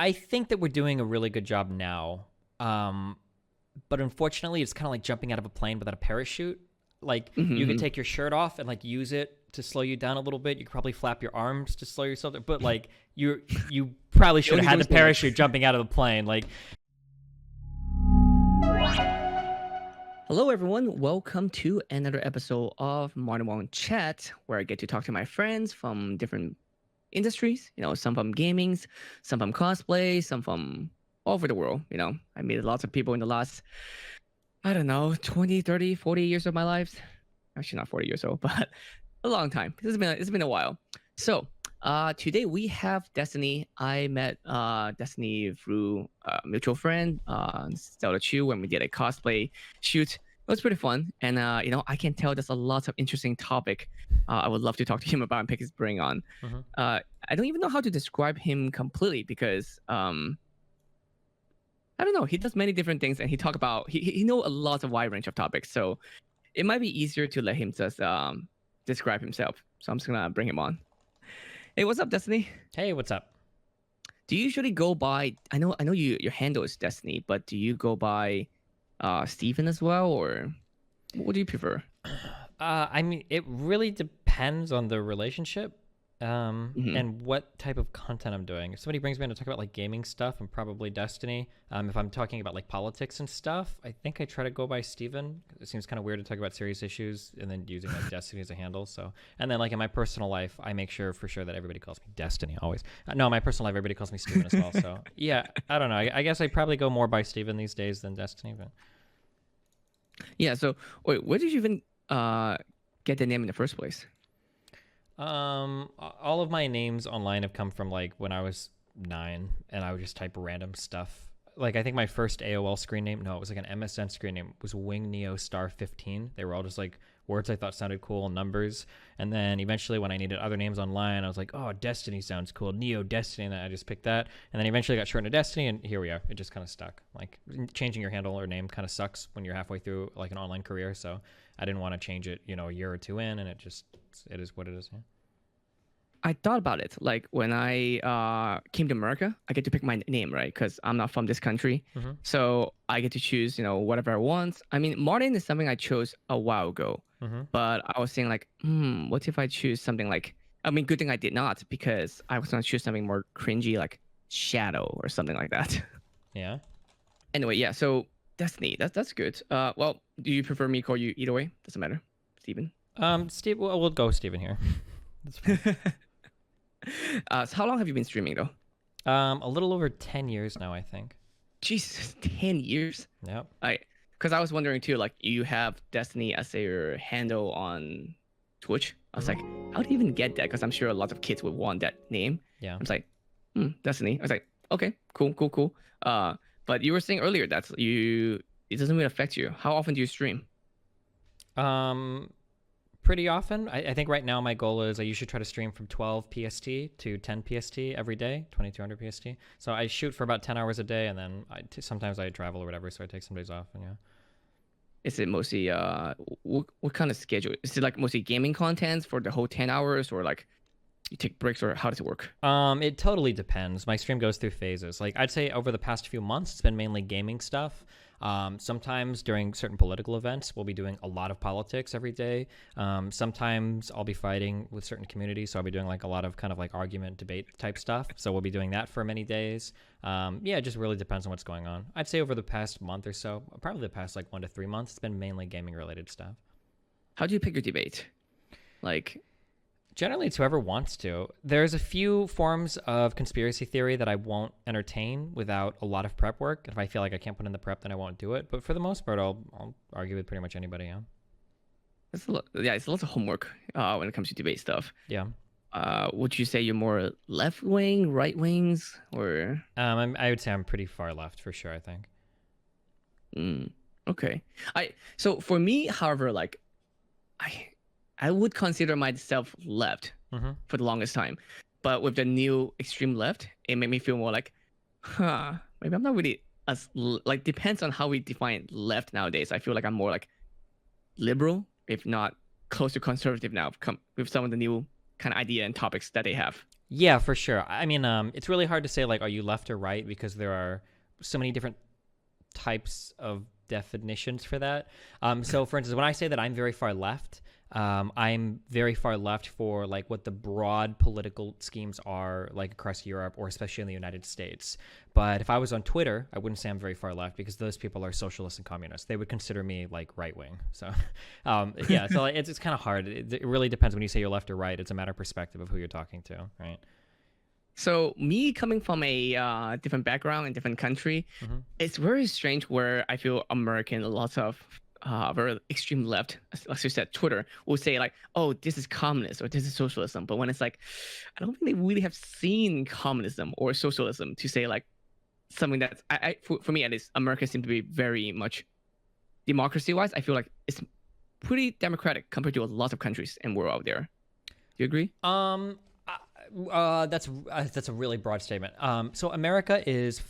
I think that we're doing a really good job now. But unfortunately, it's kind of like jumping out of a plane without a parachute. Like you could Mm-hmm. take your shirt off and like use it to slow you down a little bit. You could probably flap your arms to slow yourself down, but like you probably You should have only had doing the so much. parachute jumping out of the plane. Like, Hello, everyone. Welcome to another episode of Wong Chat, where I get to talk to my friends from different industries. Some from gaming, some from cosplay, some from all over the world. I met lots of people in the last, I don't know, 20, 30, 40 years of my life. Actually, not 40 years old, but a long time. It's been a while. So, today we have Destiny. I met Destiny through a mutual friend, Zelda Chu, when we did a cosplay shoot. It was pretty fun, and I can tell there's a lot of interesting topic. I would love to talk to him about and pick his brain on. mhm. I don't even know how to describe him completely because I don't know. He does many different things, and he know a lot of wide range of topics. So it might be easier to let him just describe himself. So I'm just gonna bring him on. Hey, what's up, Destiny? Hey, what's up? Do you usually go by? I know your handle is Destiny, but do you go by Steven as well, or what do you prefer? I mean, it really depends on the relationship, Hmm. and what type of content I'm doing. If somebody brings me in to talk about like gaming stuff, I'm probably Destiny. If I'm talking about like politics and stuff, I think I try to go by Steven. It seems kind of weird to talk about serious issues and then using like Destiny as a handle. So, and then like in my personal life, I make sure for sure that everybody calls me Destiny always. No, in my personal life, everybody calls me Steven as well. So, yeah, I don't know. I guess I probably go more by Steven these days than Destiny, but. Yeah. So wait, where did you even get the name in the first place? All of my names online have come from like when I was 9, and I would just type random stuff. Like I think my first AOL screen name, no, it was like an MSN screen name, was Wing Neo Star 15. They were all just like words I thought sounded cool, numbers. And then eventually, when I needed other names online, I was like, oh, Destiny sounds cool, Neo Destiny, and I just picked that. And then eventually got shortened to Destiny, and here we are. It just kind of stuck. Like changing your handle or name kind of sucks when you're halfway through like an online career. So I didn't want to change it, a year or two in, and it is what it is. Yeah. I thought about it. Like when I came to America, I get to pick my name, right? Because I'm not from this country, Mm-hmm. so I get to choose, whatever I want. I mean, Martin is something I chose a while ago, Mm-hmm. but I was saying like, what if I choose something like? I mean, good thing I did not because I was gonna choose something more cringy, like Shadow or something like that. Yeah. Anyway, yeah. So Destiny, that's good. Well, do you prefer me call you either way? Doesn't matter, Steven. Steve, well, we'll go Steven here. That's fine. So how long have you been streaming though? A little over 10 years now, I think. Jesus, 10 years. Yep. Because I was wondering too, like you have Destiny as your handle on Twitch. I was Mhm. like, how do you even get that? Because I'm sure a lot of kids would want that name. Yeah. I was like, Destiny. I was like, okay, cool, cool, cool. But you were saying earlier that it doesn't really affect you. How often do you stream? Um, Pretty often. I think right now my goal is I usually try to stream from 12 PST to 10 PST every day, 2200 PST. So I shoot for about 10 hours a day, and then sometimes I travel or whatever, so I take some days off. And yeah. Is it mostly what kind of schedule? Is it like mostly gaming contents for the whole 10 hours, or like you take breaks, or how does it work? It totally depends. My stream goes through phases. Like I'd say over the past few months, it's been mainly gaming stuff. Sometimes during certain political events, we'll be doing a lot of politics every day. Sometimes I'll be fighting with certain communities, so I'll be doing like a lot of kind of like argument, debate type stuff. So we'll be doing that for many days. Yeah, it just really depends on what's going on. I'd say over the past month or so, probably the past like 1 to 3 months, it's been mainly gaming related stuff. How do you pick your debate? Like, Generally, it's whoever wants to. There's a few forms of conspiracy theory that I won't entertain without a lot of prep work. If I feel like I can't put in the prep, then I won't do it. But for the most part, I'll argue with pretty much anybody. Yeah. it's a lot, yeah, it's lots of homework when it comes to debate stuff. Yeah. Would you say you're more left wing, right wings, or I would say I'm pretty far left for sure. I think. mm, okay? So for me, however, like I I would consider myself left Mm-hmm. for the longest time, but with the new extreme left, it made me feel more like, maybe I'm not really like depends on how we define left nowadays. I feel like I'm more like liberal, if not close to conservative now, with some of the new kind of idea and topics that they have. Yeah, for sure. I mean, it's really hard to say like, are you left or right because there are so many different types of definitions for that. So, for instance, when I say that I'm very far left, I'm very far left for like what the broad political schemes are like across Europe or especially in the United States. But if I was on Twitter, I wouldn't say I'm very far left because those people are socialists and communists. They would consider me like right wing. So, yeah, so it's kind of hard. It really depends when you say you're left or right. It's a matter of perspective of who you're talking to, right? So me coming from a different background and different country, Mm-hmm. it's very strange where I feel American, lots of very extreme left, as you said, Twitter will say like, "Oh, this is communist" or "This is socialism." But when it's like, I don't think they really have seen communism or socialism to say like something that's for me at least, America seems to be very much democracy-wise. I feel like it's pretty democratic compared to a lot of countries and world out there. Do you agree? That's a really broad statement. So America is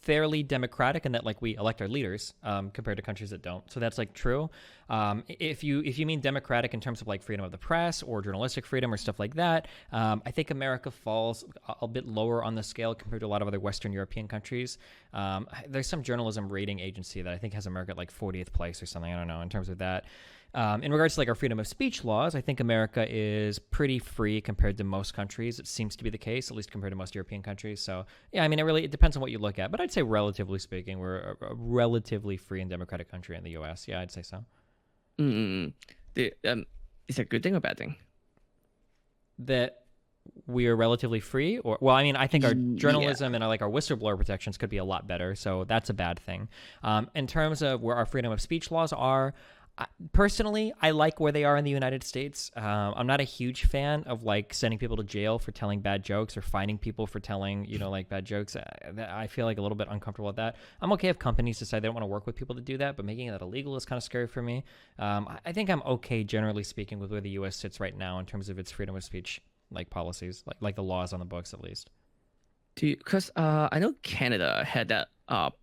fairly democratic in that like we elect our leaders compared to countries that don't. So that's like true. If you mean democratic in terms of like freedom of the press or journalistic freedom or stuff like that, I think America falls a bit lower on the scale compared to a lot of other Western European countries. There's some journalism rating agency that I think has America at like 40th place or something. I don't know in terms of that. In regards to like our freedom of speech laws, I think America is pretty free compared to most countries. It seems to be the case, at least compared to most European countries. So yeah, I mean, it depends on what you look at, but I'd say relatively speaking, we're a relatively free and democratic country in the U.S. Yeah, I'd say so. Mm. The, is it a good thing or bad thing? That we are relatively free, or well, I mean, I think our Yeah. journalism and like our whistleblower protections could be a lot better. So that's a bad thing. In terms of where our freedom of speech laws are, personally, I like where they are in the United States. I'm not a huge fan of like sending people to jail for telling bad jokes or fining people for telling, like bad jokes. I feel like a little bit uncomfortable with that. I'm okay if companies decide they don't want to work with people to do that, but making that illegal is kind of scary for me. I think I'm okay, generally speaking, with where the U.S. sits right now in terms of its freedom of speech like policies, like the laws on the books at least. Because I know Canada had that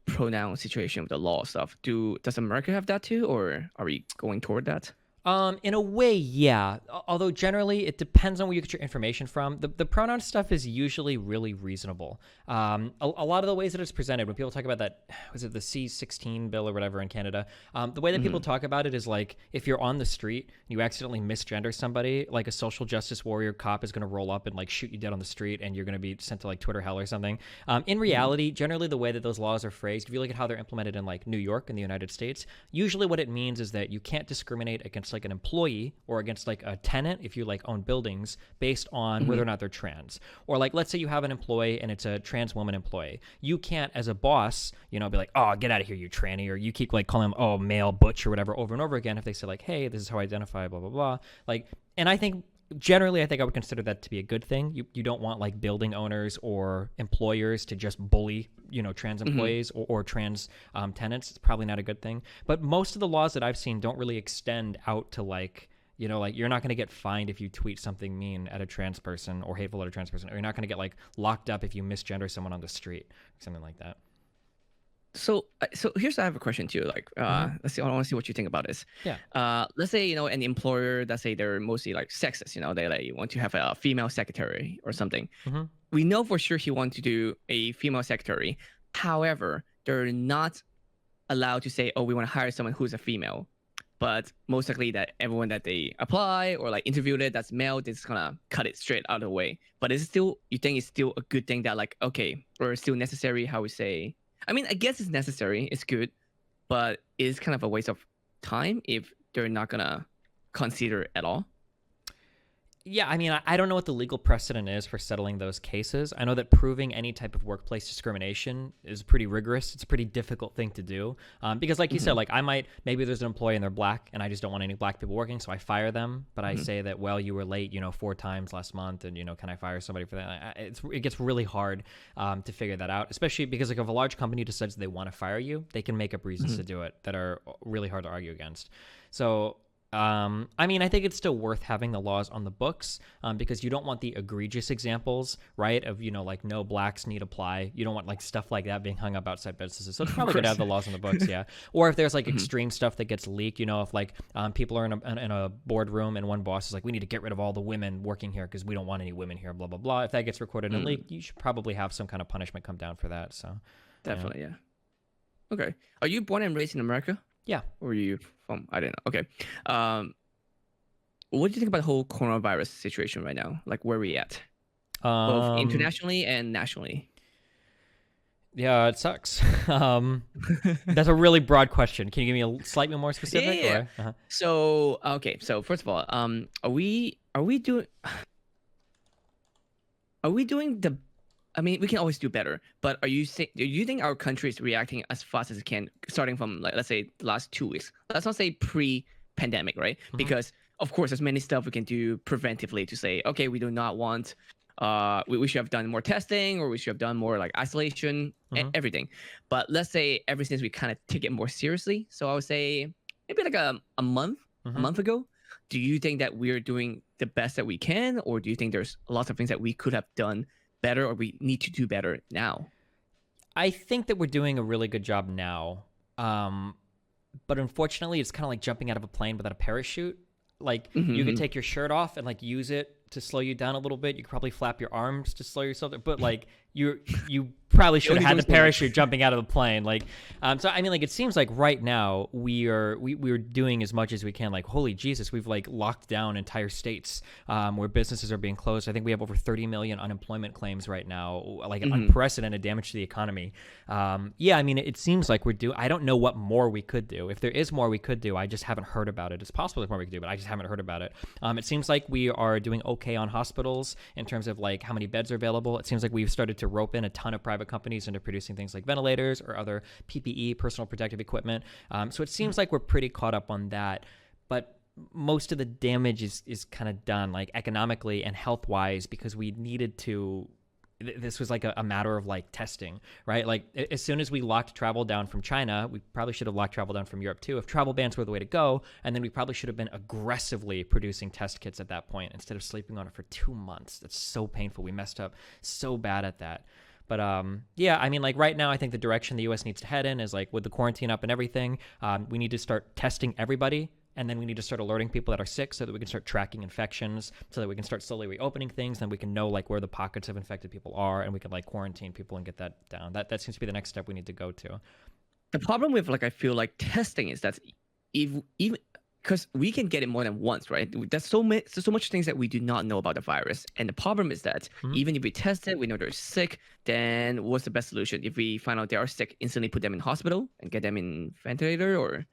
pronoun situation with the law stuff. Does America have that too, or are we going toward that? In a way, yeah. Although generally, it depends on where you get your information from. The pronoun stuff is usually really reasonable. A lot of the ways that it's presented, when people talk about that, was it the C-16 bill or whatever in Canada? The way that people talk about it is like if you're on the street and you accidentally misgender somebody, like a social justice warrior cop is going to roll up and like shoot you dead on the street, and you're going to be sent to like Twitter hell or something. In reality, generally the way that those laws are phrased, if you look at how they're implemented in like New York in the United States, usually what it means is that you can't discriminate against like an employee or against like a tenant if you like own buildings based on whether or not they're trans. Or like let's say you have an employee and it's a trans woman employee. You can't as a boss, be like, "Oh, get out of here, you tranny," or you keep like calling them, "Oh, male butch," or whatever over and over again if they say like, "Hey, this is how I identify," blah blah blah. Like, and I think generally, I think I would consider that to be a good thing. You don't want like building owners or employers to just bully, trans employees or trans tenants. It's probably not a good thing. But most of the laws that I've seen don't really extend out to like, like you're not going to get fined if you tweet something mean at a trans person or hateful at a trans person, or you're not going to get like locked up if you misgender someone on the street, something like that. So here's I have a question to you. Like, let's see. I want to see what you think about this. Yeah. Let's say an employer. Let's say they're mostly like sexist. They like want to have a female secretary or something. Mm-hmm. We know for sure he wants to do a female secretary. However, they're not allowed to say, "Oh, we want to hire someone who's a female." But most likely that everyone that they apply or like interviewed it that's male, they're just gonna cut it straight out of the way. But is it still you think it's still a good thing that like okay or still necessary? How we say? I mean, I guess it's necessary. It's good, but it's kind of a waste of time if they're not gonna consider it at all. Yeah, I mean, I don't know what the legal precedent is for settling those cases. I know that proving any type of workplace discrimination is pretty rigorous. It's a pretty difficult thing to do because, like you said, like maybe there's an employee and they're black, and I just don't want any black people working, so I fire them. But I say that, well, you were late, 4 times last month, and can I fire somebody for that? It gets really hard to figure that out, especially because like if a large company decides they want to fire you, they can make up reasons to do it that are really hard to argue against. So I mean, I think it's still worth having the laws on the books because you don't want the egregious examples, right? Of, like no blacks need apply. You don't want like stuff like that being hung up outside businesses. So it's Of probably good to course. have the laws on the books, yeah. Or if there's like Mhm. extreme stuff that gets leaked, if like people are in a boardroom and one boss is like, we need to get rid of all the women working here because we don't want any women here, blah, blah, blah. If that gets recorded and Mm, leaked, you should probably have some kind of punishment come down for that. So, yeah. definitely, yeah. Okay. Are you born and raised in America? Yeah. Or are you from? I don't know. Okay. Um, what do you think about the whole coronavirus situation right now? Like, where are we at, both Um, internationally and nationally? yeah, it sucks. That's a really broad question. Can you give me a slightly more Yeah, yeah, specific yeah. or? Uh-huh. So, okay. So, first of all, are we doing the? I mean, we can always do better, but do you think our country is reacting as fast as it can, starting from like let's say the last 2 weeks? Let's not say pre-pandemic, right? Mhm. Because of course, there's many stuff we can do preventively to say, okay, we do not want. We should have done more testing, or we should have done more like isolation, Mhm. everything. But let's say ever since we kind of take it more seriously, so I would say maybe like a Mhm. month ago. Do you think that we're doing the best that we can, or do you think there's lots of things that we could have done better, or we need to do better now? I think that we're doing a really good job now. Um, but unfortunately, it's kind of like jumping out of a plane without a parachute. Like you could Mhm. take your shirt off and like use it to slow you down a little bit. You could probably flap your arms to slow yourself down, but like you probably You should have only had doing the so much. parachute jumping out of the plane. Like, so I mean, like it seems like right now we're doing as much as we can. Like, holy Jesus, we've like locked down entire states where businesses are being closed. I think we have over 30 million unemployment claims right now, like an Mhm. unprecedented damage to the economy. Yeah, I mean, it seems like we're doing. I don't know what more we could do. If there is more we could do, I just haven't heard about it. It's possible there's more we could do, but I just haven't heard about it. It seems like we are doing okay on hospitals in terms of like how many beds are available. It seems like we've started to rope in a ton of private companies into producing things like ventilators or other PPE, personal protective equipment. So it seems like we're pretty caught up on that, but most of the damage is kind of done, like economically and health wise, because we needed to. This was like a matter of like testing, right? Like as soon as we locked travel down from China, we probably should have locked travel down from Europe too. If travel bans were the way to go, and then we probably should have been aggressively producing test kits at that point instead of sleeping on it for 2 months. That's so painful. We messed up so bad at that. But yeah, I mean, like right now, I think the direction the U.S. needs to head in is like with the quarantine up and everything, we need to start testing everybody, and then we need to start alerting people that are sick so that we can start tracking infections, so that we can start slowly reopening things. Then we can know like where the pockets of infected people are, and we can like quarantine people and get that down. That seems to be the next step we need to go to. The problem with like I feel like testing is that if even because we can get it more than once, right? There's so much things that we do not know about the virus, and the problem is that Mhm. even if we test it, we know they're sick. Then what's the best solution? If we find out they are sick, instantly put them in hospital and get them in ventilator, or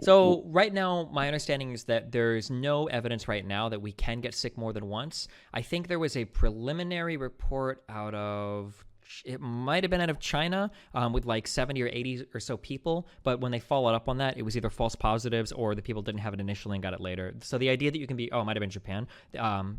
So right now, my understanding is that there's no evidence right now that we can get sick more than once. I think there was a preliminary report out of it might have been out of China with like 70 or 80 or so people, but when they followed up on that, it was either false positives or the people didn't have it initially and got it later. So the idea that you can be, oh, it might have been Japan,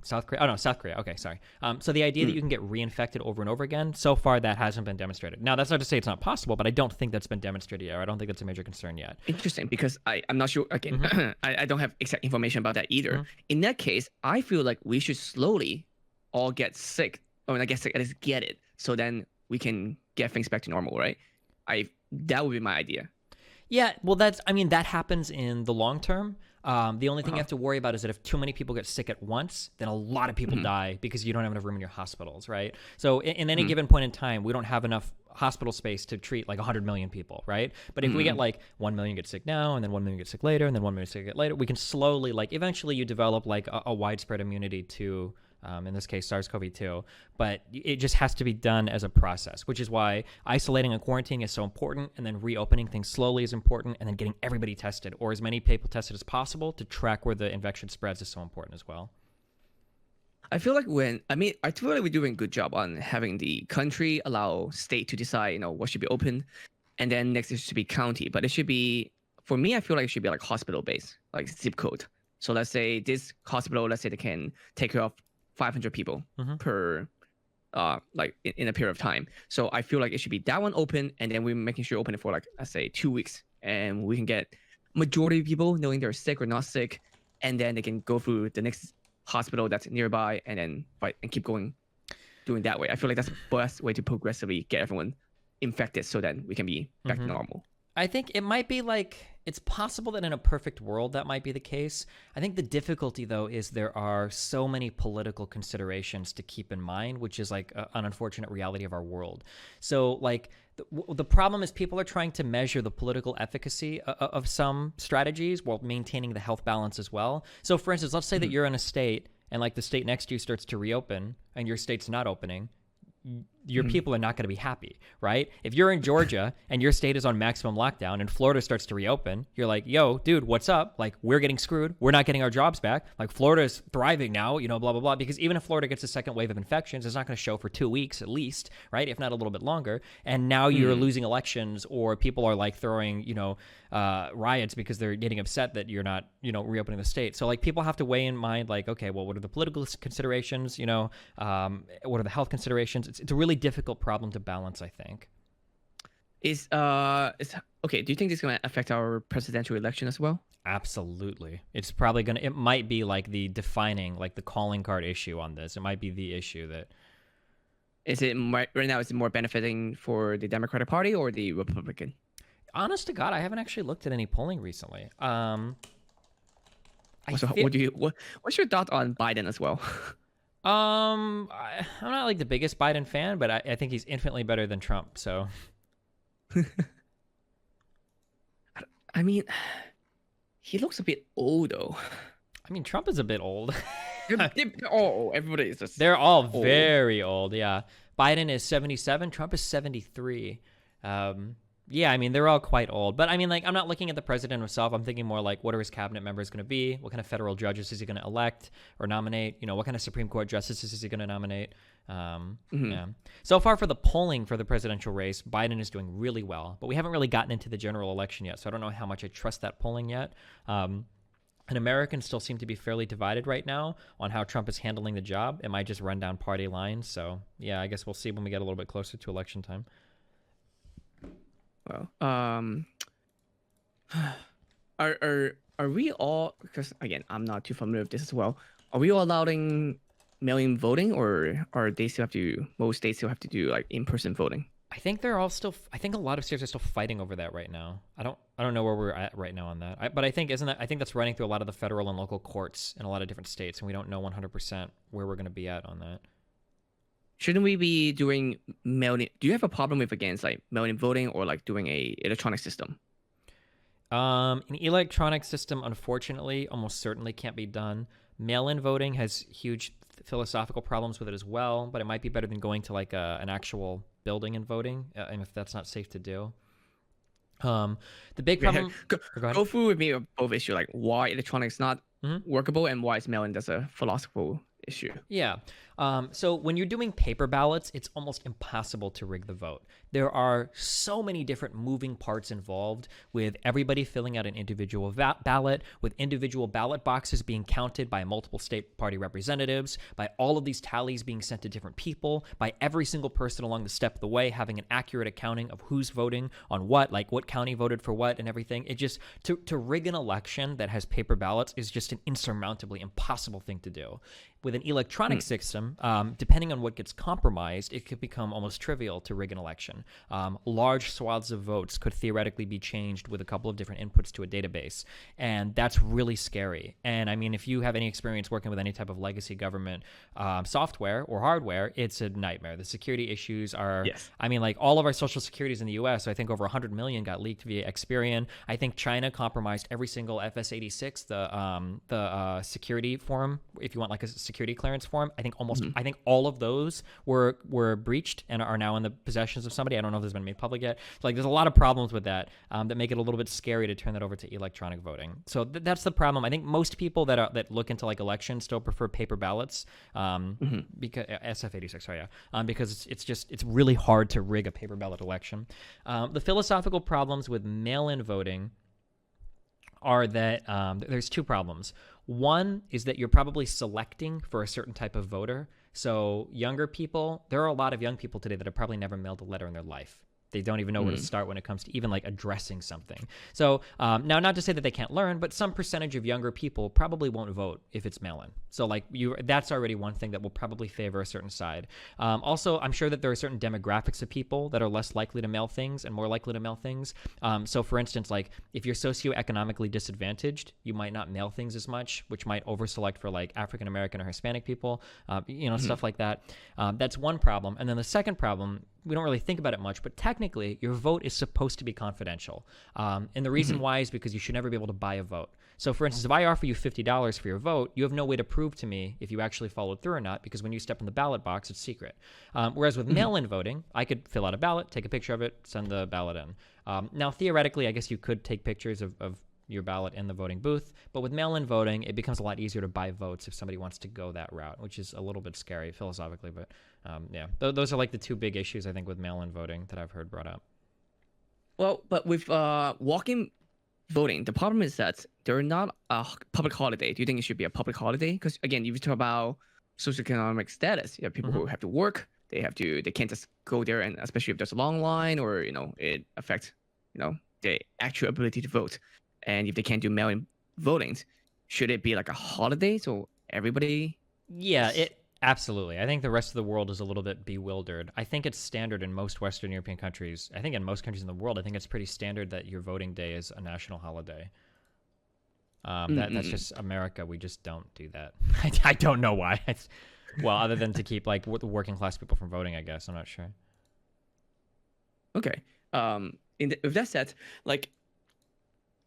South Korea, oh no, South Korea, okay, sorry. So the idea that Mm, you can get reinfected over and over again, so far that hasn't been demonstrated. Now that's not to say it's not possible, but I don't think that's been demonstrated yet, or I don't think that's a major concern yet. interesting, because I'm not sure again. Mm-hmm. I don't have exact information about that either. Mm-hmm. In that case, I feel like we should slowly all get sick, or I guess at least get it, so then we can get things back to normal, right? I That would be my idea. Yeah, well, I mean, that happens in the long term. The only thing you Uh-huh. have to worry about is that if too many people get sick at once, then a lot of people Mhm, die because you don't have enough room in your hospitals, right? So in any mhm, given point in time, we don't have enough hospital space to treat like 100 million people, right? But if we get mhm. like 1 million get sick now, and then 1 million get sick later, and then 1 million get sick later, we can slowly, like, eventually you develop like a widespread immunity to in this case SARS-CoV-2, but it just has to be done as a process, which is why isolating and quarantining is so important, and then reopening things slowly is important, and then getting everybody tested or as many people tested as possible to track where the infection spreads is so important as well. I feel like I feel like we're doing a good job on having the country allow state to decide, what should be open, and then next it should be county. But it should be, for me, I feel like it should be like hospital based, like zip code. So let's say this hospital, let's say they can take care of 500 people Mm-hmm. per, like in a period of time. So I feel like it should be that one open, and then we're making sure open it for like let's say 2 weeks, and we can get majority of people knowing they're sick or not sick, and then they can go through the next hospital that's nearby, and then fight and keep going doing that way. I feel like that's the best way to progressively get everyone infected, so that we can be back to normal. I think it might be like, it's possible that in a perfect world that might be the case. I think the difficulty, though, is there are so many political considerations to keep in mind, which is like an unfortunate reality of our world. So, like, the problem is people are trying to measure the political efficacy of some strategies while maintaining the health balance as well. So, for instance, let's say that you're in a state and like the state next to you starts to reopen and your state's not opening. Your people are not going to be happy, right? If you're in Georgia and your state is on maximum lockdown and Florida starts to reopen, you're like, yo, dude, what's up? Like, we're getting screwed. We're not getting our jobs back. Like, Florida is thriving now, you know, blah, blah, blah. Because even if Florida gets a second wave of infections, it's not going to show for 2 weeks at least, right? If not a little bit longer. And now you're losing elections, or people are like throwing, you know, riots because they're getting upset that you're not, you know, reopening the state. So like people have to weigh in mind, like, okay, well, what are the political considerations? You know, what are the health considerations? It's a really difficult problem to balance, I think. Is okay? Do you think this is going to affect our presidential election as well? Absolutely. It's probably going to, it might be like the defining, like the calling card issue on this. It might be the issue that. Is it right now? Is it more benefiting for the Democratic Party or the Republican? Honest to God, I haven't actually looked at any polling recently. What's your thought on Biden as well? I'm not like the biggest Biden fan, but I think he's infinitely better than Trump. So, I mean, he looks a bit old though. I mean, Trump is a bit old. Oh, everybody is just. They're all very old. Yeah, Biden is 77. Trump is 73. Yeah, I mean, they're all quite old. But I mean, like, I'm not looking at the president himself. I'm thinking more like, what are his cabinet members going to be? What kind of federal judges is he going to elect or nominate? You know, what kind of Supreme Court justices is he going to nominate? Yeah. So far for the polling for the presidential race, Biden is doing really well. But we haven't really gotten into the general election yet. So I don't know how much I trust that polling yet. And Americans still seem to be fairly divided right now on how Trump is handling the job. It might just run down party lines. So, yeah, I guess we'll see when we get a little bit closer to election time. Well, are we all? Because again, I'm not too familiar with this as well. Are we all allowing mail-in voting, or are they still have to? Most states still have to do like in-person voting. I think they're all still. I think a lot of states are still fighting over that right now. I don't know where we're at right now on that. But I think I think that's running through a lot of the federal and local courts in a lot of different states, and we don't know 100% where we're going to be at on that. Shouldn't we be doing mail-in? Do you have a problem with against like mail-in voting or like doing a electronic system? An electronic system, unfortunately, almost certainly can't be done. Mail-in voting has huge philosophical problems with it as well, but it might be better than going to like an actual building and voting, and if that's not safe to do. The big problem. Go through with me both issues, like why electronics not workable and why is mail-in that's a philosophical issue. Yeah. So when you're doing paper ballots, it's almost impossible to rig the vote. There are so many different moving parts involved, with everybody filling out an individual ballot, with individual ballot boxes being counted by multiple state party representatives, by all of these tallies being sent to different people, by every single person along the step of the way having an accurate accounting of who's voting on what, like what county voted for what and everything. It just, to rig an election that has paper ballots is just an insurmountably impossible thing to do. With an electronic system, depending on what gets compromised, it could become almost trivial to rig an election. Large swaths of votes could theoretically be changed with a couple of different inputs to a database, and that's really scary. And I mean, if you have any experience working with any type of legacy government software or hardware, it's a nightmare. The security issues are, I mean, like all of our social securities in the US, I think over 100 million got leaked via Experian. I think China compromised every single FS86, the security form, if you want like a security clearance form. I think I think all of those were breached and are now in the possessions of somebody. I don't know if this has been made public yet. So, like, there's a lot of problems with that that make it a little bit scary to turn that over to electronic voting. So that's the problem. I think most people that look into like elections still prefer paper ballots, because SF86, sorry, yeah, because it's really hard to rig a paper ballot election. The philosophical problems with mail-in voting are that there's two problems. One is that you're probably selecting for a certain type of voter. So younger people, there are a lot of young people today that have probably never mailed a letter in their life. They don't even know where to Mm. start when it comes to even like addressing something. So now, not to say that they can't learn, but some percentage of younger people probably won't vote if it's mail-in. So like that's already one thing that will probably favor a certain side. Also, I'm sure that there are certain demographics of people that are less likely to mail things and more likely to mail things. So for instance, like if you're socioeconomically disadvantaged, you might not mail things as much, which might overselect for like African American or Hispanic people, stuff like that. That's one problem. And then the second problem, we don't really think about it much, but technically your vote is supposed to be confidential. And the reason why is because you should never be able to buy a vote. So for instance, if I offer you $50 for your vote, you have no way to prove to me if you actually followed through or not, because when you step in the ballot box, it's secret. Whereas with mail-in voting, I could fill out a ballot, take a picture of it, send the ballot in. Now, theoretically, I guess you could take pictures of your ballot in the voting booth, but with mail-in voting, it becomes a lot easier to buy votes if somebody wants to go that route, which is a little bit scary philosophically, but those are like the two big issues I think with mail-in voting that I've heard brought up. Well, but with walk-in voting, the problem is that they're not a public holiday. Do you think it should be a public holiday? Because again, you talk about socioeconomic status. You have people who have to work. They can't just go there, and especially if there's a long line or it affects the actual ability to vote. And if they can't do mail-in votings, should it be like a holiday so everybody? Yeah, absolutely. I think the rest of the world is a little bit bewildered. I think it's standard in most Western European countries. I think in most countries in the world, I think it's pretty standard that your voting day is a national holiday. That's just America. We just don't do that. I don't know why. Well, other than to keep like the working class people from voting, I guess. I'm not sure. Okay. With that said, like,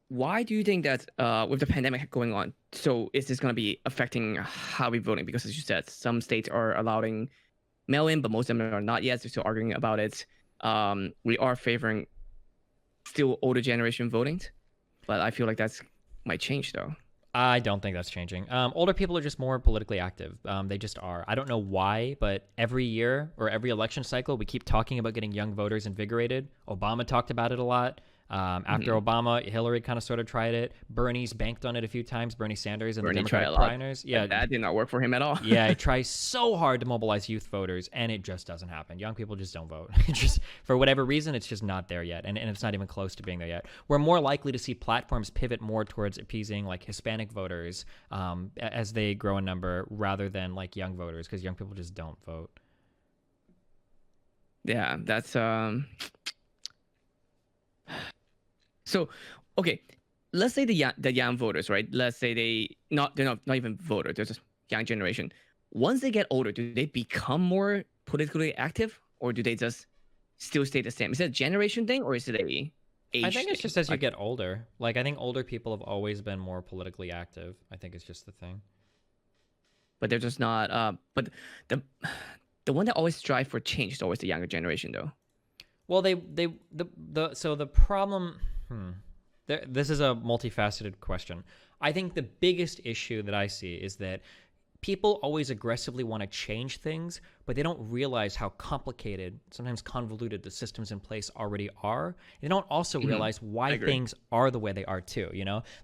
why do you think that with the pandemic going on, so is this going to be affecting how we're voting? Because as you said, some states are allowing mail-in, but most of them are not yet. They're still arguing about it. We are favoring still older generation voting, but I feel like that's might change though. I don't think that's changing. Older people are just more politically active. They just are. I don't know why, but every year or every election cycle, we keep talking about getting young voters invigorated. Obama talked about it a lot. After Obama, Hillary kind of sort of tried it. Bernie's banked on it a few times. Bernie Sanders and the Democratic primaries. Yeah, that did not work for him at all. Yeah, he tries so hard to mobilize youth voters, and it just doesn't happen. Young people just don't vote. Just for whatever reason, it's just not there yet, and it's not even close to being there yet. We're more likely to see platforms pivot more towards appeasing like Hispanic voters as they grow in number, rather than like young voters, because young people just don't vote. Yeah, that's So, okay, let's say the young voters, right? Let's say they're not even voters. They're just young generation. Once they get older, do they become more politically active, or do they just still stay the same? Is it a generation thing, or is it a age I think it's thing? just as you get older. Like I think older people have always been more politically active. I think it's just the thing. But they're just not. But the one that always strive for change is always the younger generation, though. Well, so the problem. This is a multifaceted question. I think the biggest issue that I see is that people always aggressively want to change things, but they don't realize how complicated, sometimes convoluted the systems in place already are. They don't also realize why things are the way they are too,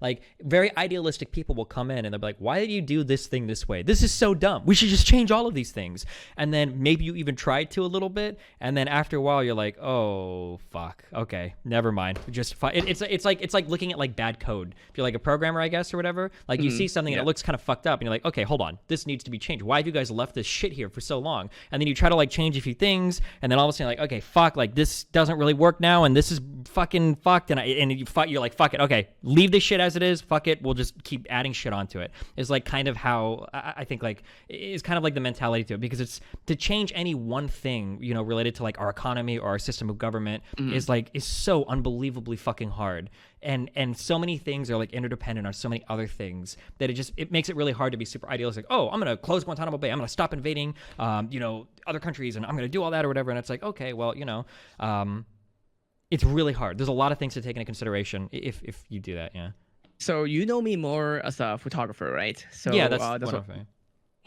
Like very idealistic people will come in and they'll be like, why did you do this thing this way? This is so dumb. We should just change all of these things. And then maybe you even tried to a little bit, and then after a while you're like, oh fuck, okay, never mind. Just it's like looking at like bad code. If you're like a programmer, I guess, or whatever, like you see something and it looks kind of fucked up and you're like, okay, hold on, this needs to be changed. Why have you guys left this shit here for so long? And then you try to like change a few things, and then all of a sudden you're like, okay, fuck, like this doesn't really work now, and this is fucking fucked, you're like, fuck it, okay, leave this shit as it is, fuck it, we'll just keep adding shit onto it. Is like kind of how I think like is kind of like the mentality to it, because it's to change any one thing, related to like our economy or our system of government is so unbelievably fucking hard. And so many things are like interdependent on so many other things that it makes it really hard to be super idealistic. Oh, I'm gonna close Guantanamo Bay. I'm gonna stop invading, other countries, and I'm gonna do all that or whatever. And it's like, okay, well, it's really hard. There's a lot of things to take into consideration if you do that. Yeah. So you know me more as a photographer, right? So yeah, that's what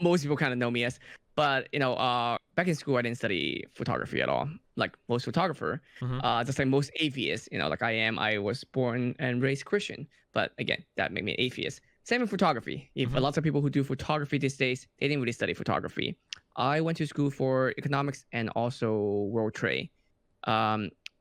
most people kind of know me as. But back in school, I didn't study photography at all. Like most photographer, just like most atheists, like I was born and raised Christian. But again, that made me an atheist. Same with photography. If lots of people who do photography these days, they didn't really study photography. I went to school for economics and also world trade.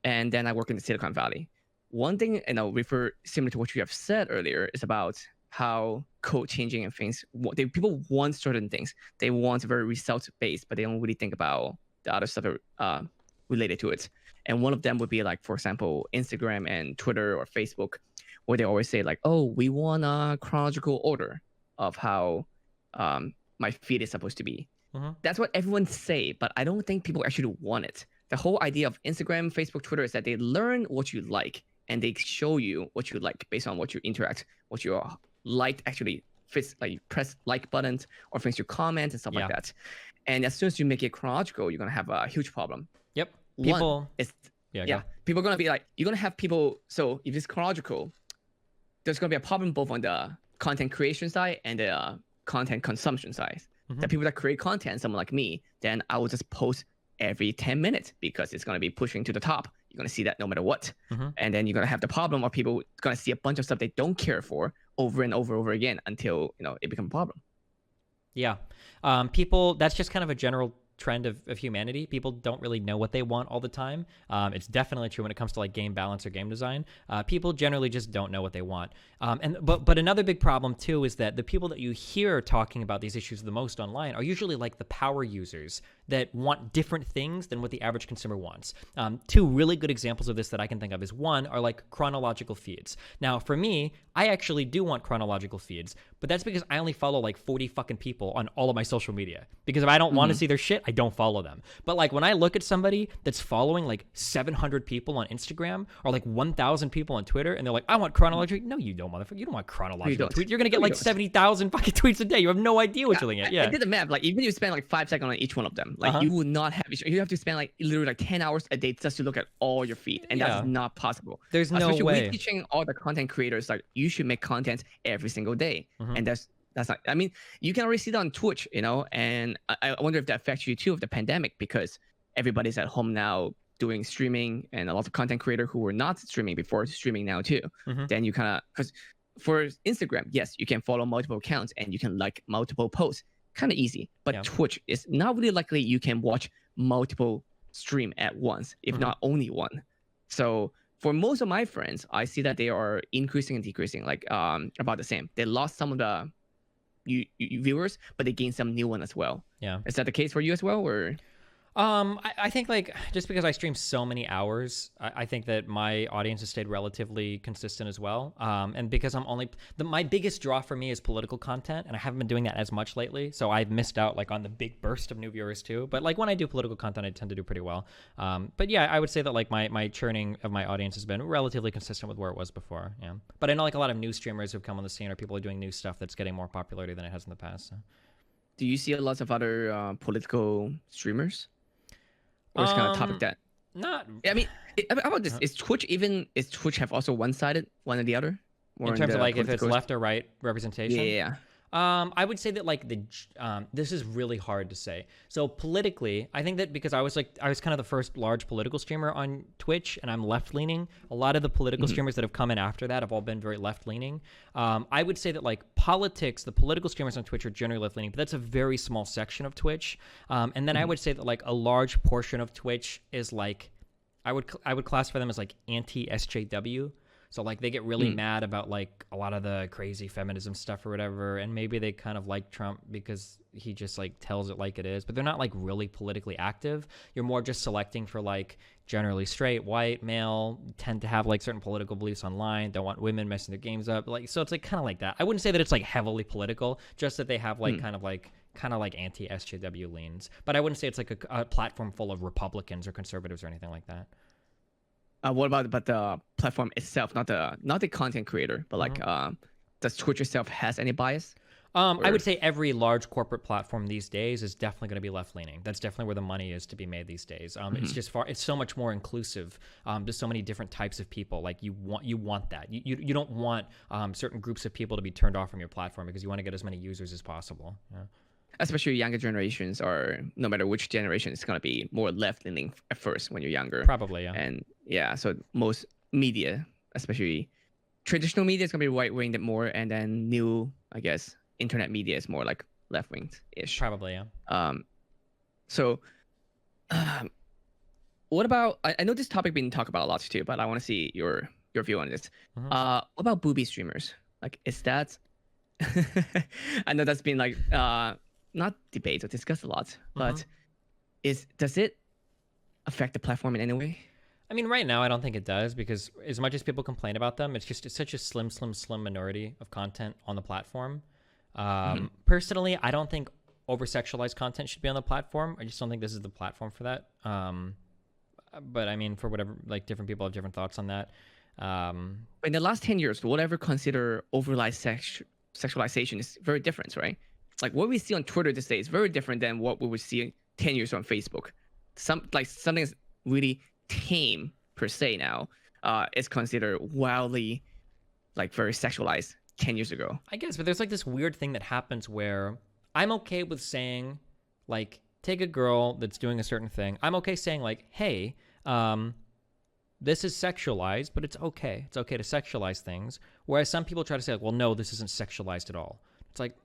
and then I work in the Silicon Valley. One thing, and I'll refer similar to what you have said earlier, is about how code changing and things. People want certain things. They want very result based, but they don't really think about the other stuff related to it. And one of them would be like, for example, Instagram and Twitter or Facebook, where they always say like, "Oh, we want a chronological order of how my feed is supposed to be." That's what everyone say, but I don't think people actually want it. The whole idea of Instagram, Facebook, Twitter is that they learn what you like and they show you what you like based on what you interact, what you liked actually fits, like you press like buttons or things you comment and stuff like that. And as soon as you make it chronological, you're gonna have a huge problem. Yep. People, people are gonna be like, you're gonna have people. So if it's chronological, there's gonna be a problem both on the content creation side and the content consumption side. The people that create content, someone like me, then I will just post every 10 minutes because it's going to be pushing to the top. You're going to see that no matter what. And then you're going to have the problem of people going to see a bunch of stuff they don't care for over and over again until, it becomes a problem. Yeah. People, that's just kind of a general trend of humanity. People don't really know what they want all the time. It's definitely true when it comes to like game balance or game design. People generally just don't know what they want. But another big problem too is that the people that you hear talking about these issues the most online are usually like the power users that want different things than what the average consumer wants. Two really good examples of this that I can think of is one are like chronological feeds. Now for me, I actually do want chronological feeds, but that's because I only follow like 40 fucking people on all of my social media. Because if I don't want to see their shit, I don't follow them. But like when I look at somebody that's following like 700 people on Instagram or like 1,000 people on Twitter, and they're like, I want chronological. No, you don't, motherfucker. You don't want chronological tweets. You're gonna get like 70,000 fucking tweets a day. You have no idea what you're looking at. Yeah, I did the math. Like even if you spend like 5 seconds on each one of them, like you would not have. You have to spend like literally like 10 hours a day just to look at all your feed, and that's not possible. There's no Especially way. We're teaching all the content creators like you should make content every single day, and that's not. I mean, you can already see that on Twitch, and I wonder if that affects you too of the pandemic because everybody's at home now doing streaming, and a lot of content creators who were not streaming before streaming now too. Then you kind of because for Instagram, yes, you can follow multiple accounts and you can like multiple posts, kind of easy. But Twitch is not really likely you can watch multiple stream at once, if not only one. So for most of my friends, I see that they are increasing and decreasing, like about the same. They lost some of the viewers, but they gained some new one as well. Yeah. Is that the case for you as well, or? I think like just because I stream so many hours, I think that my audience has stayed relatively consistent as well. And because I'm only my biggest draw for me is political content, and I haven't been doing that as much lately, so I've missed out like on the big burst of new viewers too. But like when I do political content, I tend to do pretty well. But yeah, I would say that like my churning of my audience has been relatively consistent with where it was before. Yeah. But I know like a lot of new streamers who've come on the scene or people are doing new stuff that's getting more popularity than it has in the past. So. Do you see a lot of other political streamers? Or it's kind of topic that not. I mean, how about this? Is Twitch have also one-sided, one or the other? In terms of like if it's left or right representation? Yeah. I would say that like this is really hard to say. So politically, I think that because I was kind of the first large political streamer on Twitch, and I'm left leaning. A lot of the political streamers that have come in after that have all been very left leaning. I would say that like politics, the political streamers on Twitch are generally left leaning, but that's a very small section of Twitch. And then I would say that like a large portion of Twitch is like I would classify them as like anti-SJW. So like they get really mad about like a lot of the crazy feminism stuff or whatever, and maybe they kind of like Trump because he just like tells it like it is, but they're not like really politically active. You're more just selecting for like generally straight, white, male, tend to have like certain political beliefs online, don't want women messing their games up. Like so it's like kind of like that. I wouldn't say that it's like heavily political, just that they have like kind of like anti-SJW leans. But I wouldn't say it's like a platform full of Republicans or conservatives or anything like that. What about the platform itself, not the content creator, but like does Twitch itself has any bias? I would say every large corporate platform these days is definitely going to be left leaning. That's definitely where the money is to be made these days. It's just it's so much more inclusive. There's so many different types of people. Like you want that. You don't want certain groups of people to be turned off from your platform because you want to get as many users as possible. Yeah. Especially younger generations, or no matter which generation, it's going to be more left-leaning at first when you're younger. Probably, yeah. And yeah, so most media, especially traditional media, is going to be right-winged more, and then new, I guess, internet media is more like left-winged-ish. Probably, yeah. So what about? I know this topic being talked about a lot too, but I want to see your view on this. Hmm. What about booby streamers? Like, is that? I know that's been like not debated or discussed a lot, Hmm. but does it affect the platform in any way? I mean, right now, I don't think it does because as much as people complain about them, it's such a slim minority of content on the platform. Hmm. Personally, I don't think over sexualized content should be on the platform. I just don't think this is the platform for that. But I mean, for whatever, like different people have different thoughts on that. Um, In the last 10 years, whatever consider sexualization is very different, right? Like what we see on Twitter these days is very different than what we would see 10 years on Facebook. Something is really tame per se now is considered wildly like very sexualized 10 years ago. I guess, but there's like this weird thing that happens where I'm okay with saying, like, take a girl that's doing a certain thing. I'm okay saying, like, hey, this is sexualized, but it's okay. It's okay to sexualize things. Whereas some people try to say, like, well, no, this isn't sexualized at all. It's like,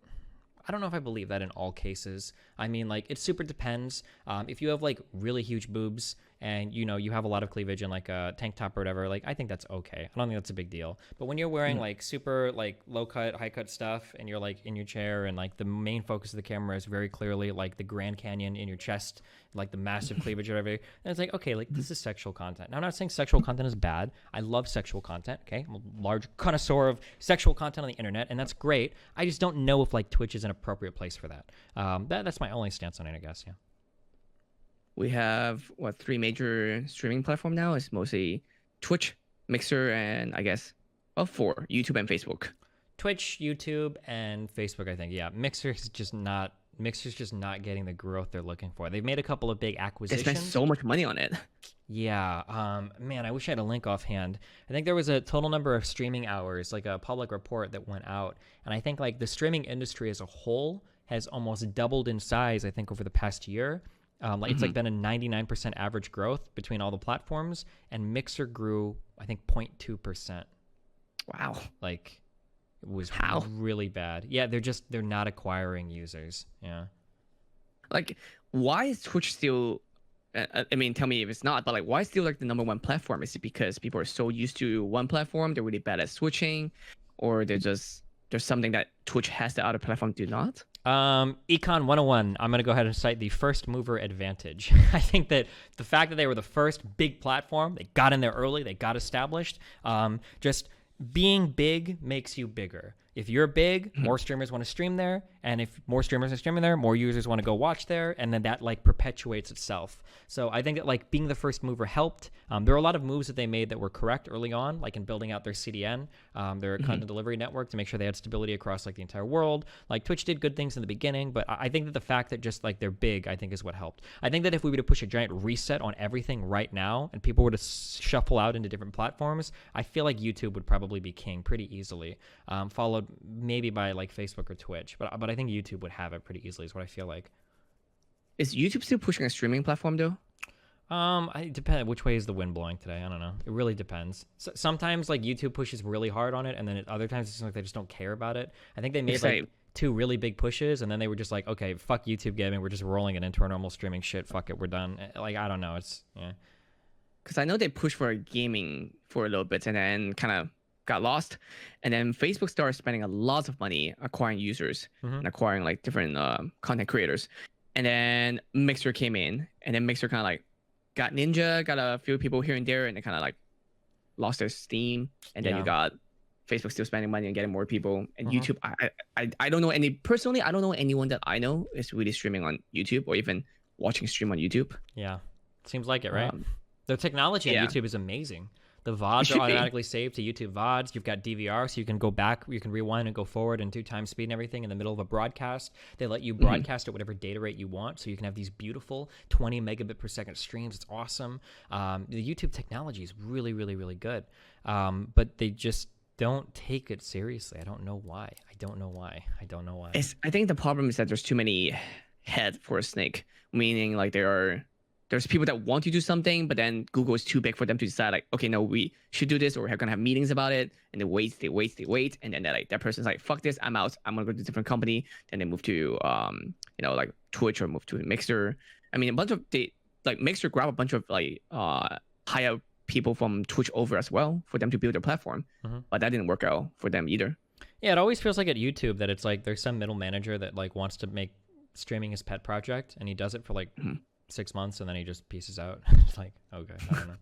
I don't know if I believe that in all cases. I mean, like, it super depends. If you have like really huge boobs and you have a lot of cleavage in like a tank top or whatever, like I think that's okay. I don't think that's a big deal. But when you're wearing Mhm. like super like low cut, high cut stuff, and you're like in your chair, and like the main focus of the camera is very clearly like the Grand Canyon in your chest, like the massive cleavage or whatever, and it's like, okay, like this is sexual content. Now, I'm not saying sexual content is bad. I love sexual content. Okay, I'm a large connoisseur of sexual content on the internet, and that's great. I just don't know if like Twitch is an appropriate place for that. That's my only stance on it, I guess. Yeah. We have what three major streaming platform now? It's mostly Twitch, Mixer, and I guess well four, YouTube and Facebook. Twitch, YouTube, and Facebook. I think. Yeah, Mixer's just not getting the growth they're looking for. They've made a couple of big They spent acquisitions. so much money on it. Yeah. Man, I wish I had a link offhand. I think there was a total number of streaming hours, like a public report that went out, and I think like the streaming industry as a whole has almost doubled in size. I think over the past year. Like it's like been a 99% average growth between all the platforms, and Mixer grew I think 0.2%. Wow. Like it was How? really bad. Yeah, they're not acquiring users. Yeah. Like, why is Twitch still? I mean, tell me if it's not, but like, why is still like the number one platform? Is it because people are so used to one platform, they're really bad at switching, or there's something that Twitch has that other platform do not? Econ 101. I'm going to go ahead and cite the first mover advantage. I think that the fact that they were the first big platform, they got in there early, they got established. Just being big makes you bigger. If you're big, more streamers want to stream there, and if more streamers are streaming there, more users want to go watch there, and then that like perpetuates itself. So I think that like being the first mover helped. There are a lot of moves that they made that were correct early on, like in building out their CDN, their content delivery network, to make sure they had stability across like the entire world. Like Twitch did good things in the beginning, but I think that the fact that just like they're big, I think is what helped. I think that if we were to push a giant reset on everything right now, and people were to shuffle out into different platforms, I feel like YouTube would probably be king pretty easily, followed maybe by like Facebook or Twitch. But I think YouTube would have it pretty easily, is what I feel like. Is YouTube still pushing a streaming platform though? I depend which way is the wind blowing today. I don't know. It really depends. Sometimes like YouTube pushes really hard on it, and then other times it's like they just don't care about it. I think they made like two really big pushes, and then they were just like, okay, fuck YouTube gaming. We're just rolling it into our normal streaming shit. Fuck it, we're done. Like I don't know. It's yeah. Because I know they pushed for gaming for a little bit and then kind of got lost, and then Facebook started spending a lot of money acquiring users and acquiring like different content creators, and then Mixer came in, and then Mixer kind of like got Ninja, got a few people here and there, and they kind of like lost their steam, and then Yeah. you got Facebook still spending money and getting more people, and YouTube. I don't know any personally. I don't know anyone that I know is really streaming on YouTube or even watching stream on YouTube. Yeah. Seems like it, right? The technology on Yeah, YouTube is amazing. The it VODs are should be. automatically saved to YouTube VODs. You've got DVR, so you can go back, you can rewind and go forward and 2 times speed and everything in the middle of a broadcast. They let you broadcast at whatever data rate you want, so you can have these beautiful 20 megabit per second streams. It's awesome. The YouTube technology is really, really, really good, but they just don't take it seriously. I don't know why. I don't know why. I think the problem is that there's too many head for a snake, meaning like there's people that want to do something, but then Google is too big for them to decide like, okay, no, we should do this, or we're gonna have meetings about it, and they wait, and then that person's like, fuck this, I'm out, I'm gonna go to a different company. Then they move to like Twitch or move to Mixer. I mean, a bunch of like Mixer grab a bunch of like hire people from Twitch over as well for them to build their platform, Hmm. but that didn't work out for them either. Yeah, it always feels like at YouTube that it's like there's some middle manager that like wants to make streaming his pet project, and he does it for like Mhm. 6 months, and then he just pieces out. It's like, okay, I don't know.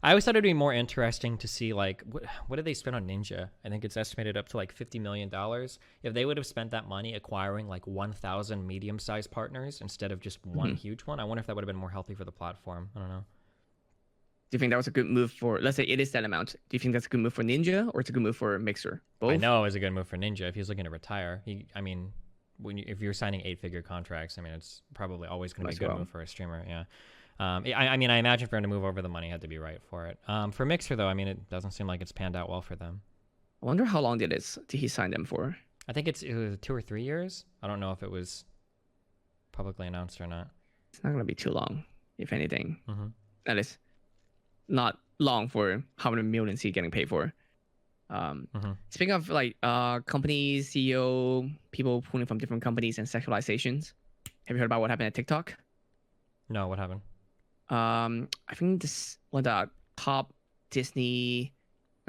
I always thought it'd be more interesting to see like what did they spend on Ninja? I think it's estimated up to like $50 million. If they would have spent that money acquiring like 1,000 medium-sized partners instead of just one huge one, I wonder if that would have been more healthy for the platform. I don't know. Do you think that was a good move for, let's say it is that amount? Do you think that's a good move for Ninja or it's a good move for Mixer? Both? I know it was a good move for Ninja if he was looking to retire. I mean, if you're signing 8-figure contracts, I mean, it's probably always going to be a good move for a streamer. Yeah. I mean, I imagine for him to move over, the money had to be right for it. For Mixer, though, I mean, it doesn't seem like it's panned out well for them. I wonder how long did he sign them for? I think it was 2 or 3 years. I don't know if it was publicly announced or not. It's not going to be too long, if anything. Mm-hmm. That is not long for how many millions he's getting paid for. Speaking of like companies, CEO, people pulling from different companies and sexualizations, have you heard about what happened at TikTok? No, what happened? I think this one of the top Disney.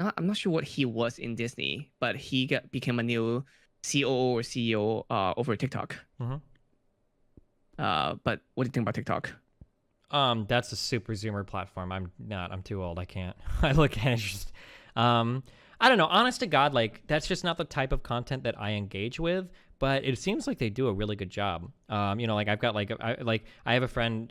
I'm not sure what he was in Disney, but he became a new COO or CEO over TikTok. Mm-hmm. But what do you think about TikTok? That's a super zoomer platform. I'm too old. I can't. I look at it just. I don't know. Honest to God, like that's just not the type of content that I engage with. But it seems like they do a really good job. Like I've got like I have a friend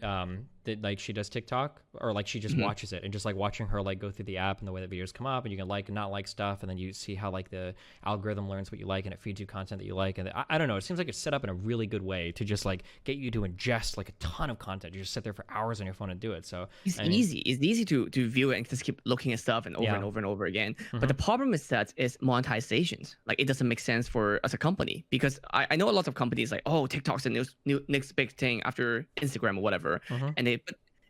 that like she does TikTok or like she just watches it, and just like watching her like go through the app and the way that videos come up, and you can like and not like stuff, and then you see how like the algorithm learns what you like and it feeds you content that you like, and I don't know. It seems like it's set up in a really good way to just like get you to ingest like a ton of content. You just sit there for hours on your phone and do it. So it's easy. It's easy to view it and just keep looking at stuff and over and over and over again. But the problem is that it's monetizations. Like it doesn't make sense for as a company, because I know a lot of companies like, oh, TikTok's the new next big thing after Instagram or whatever, but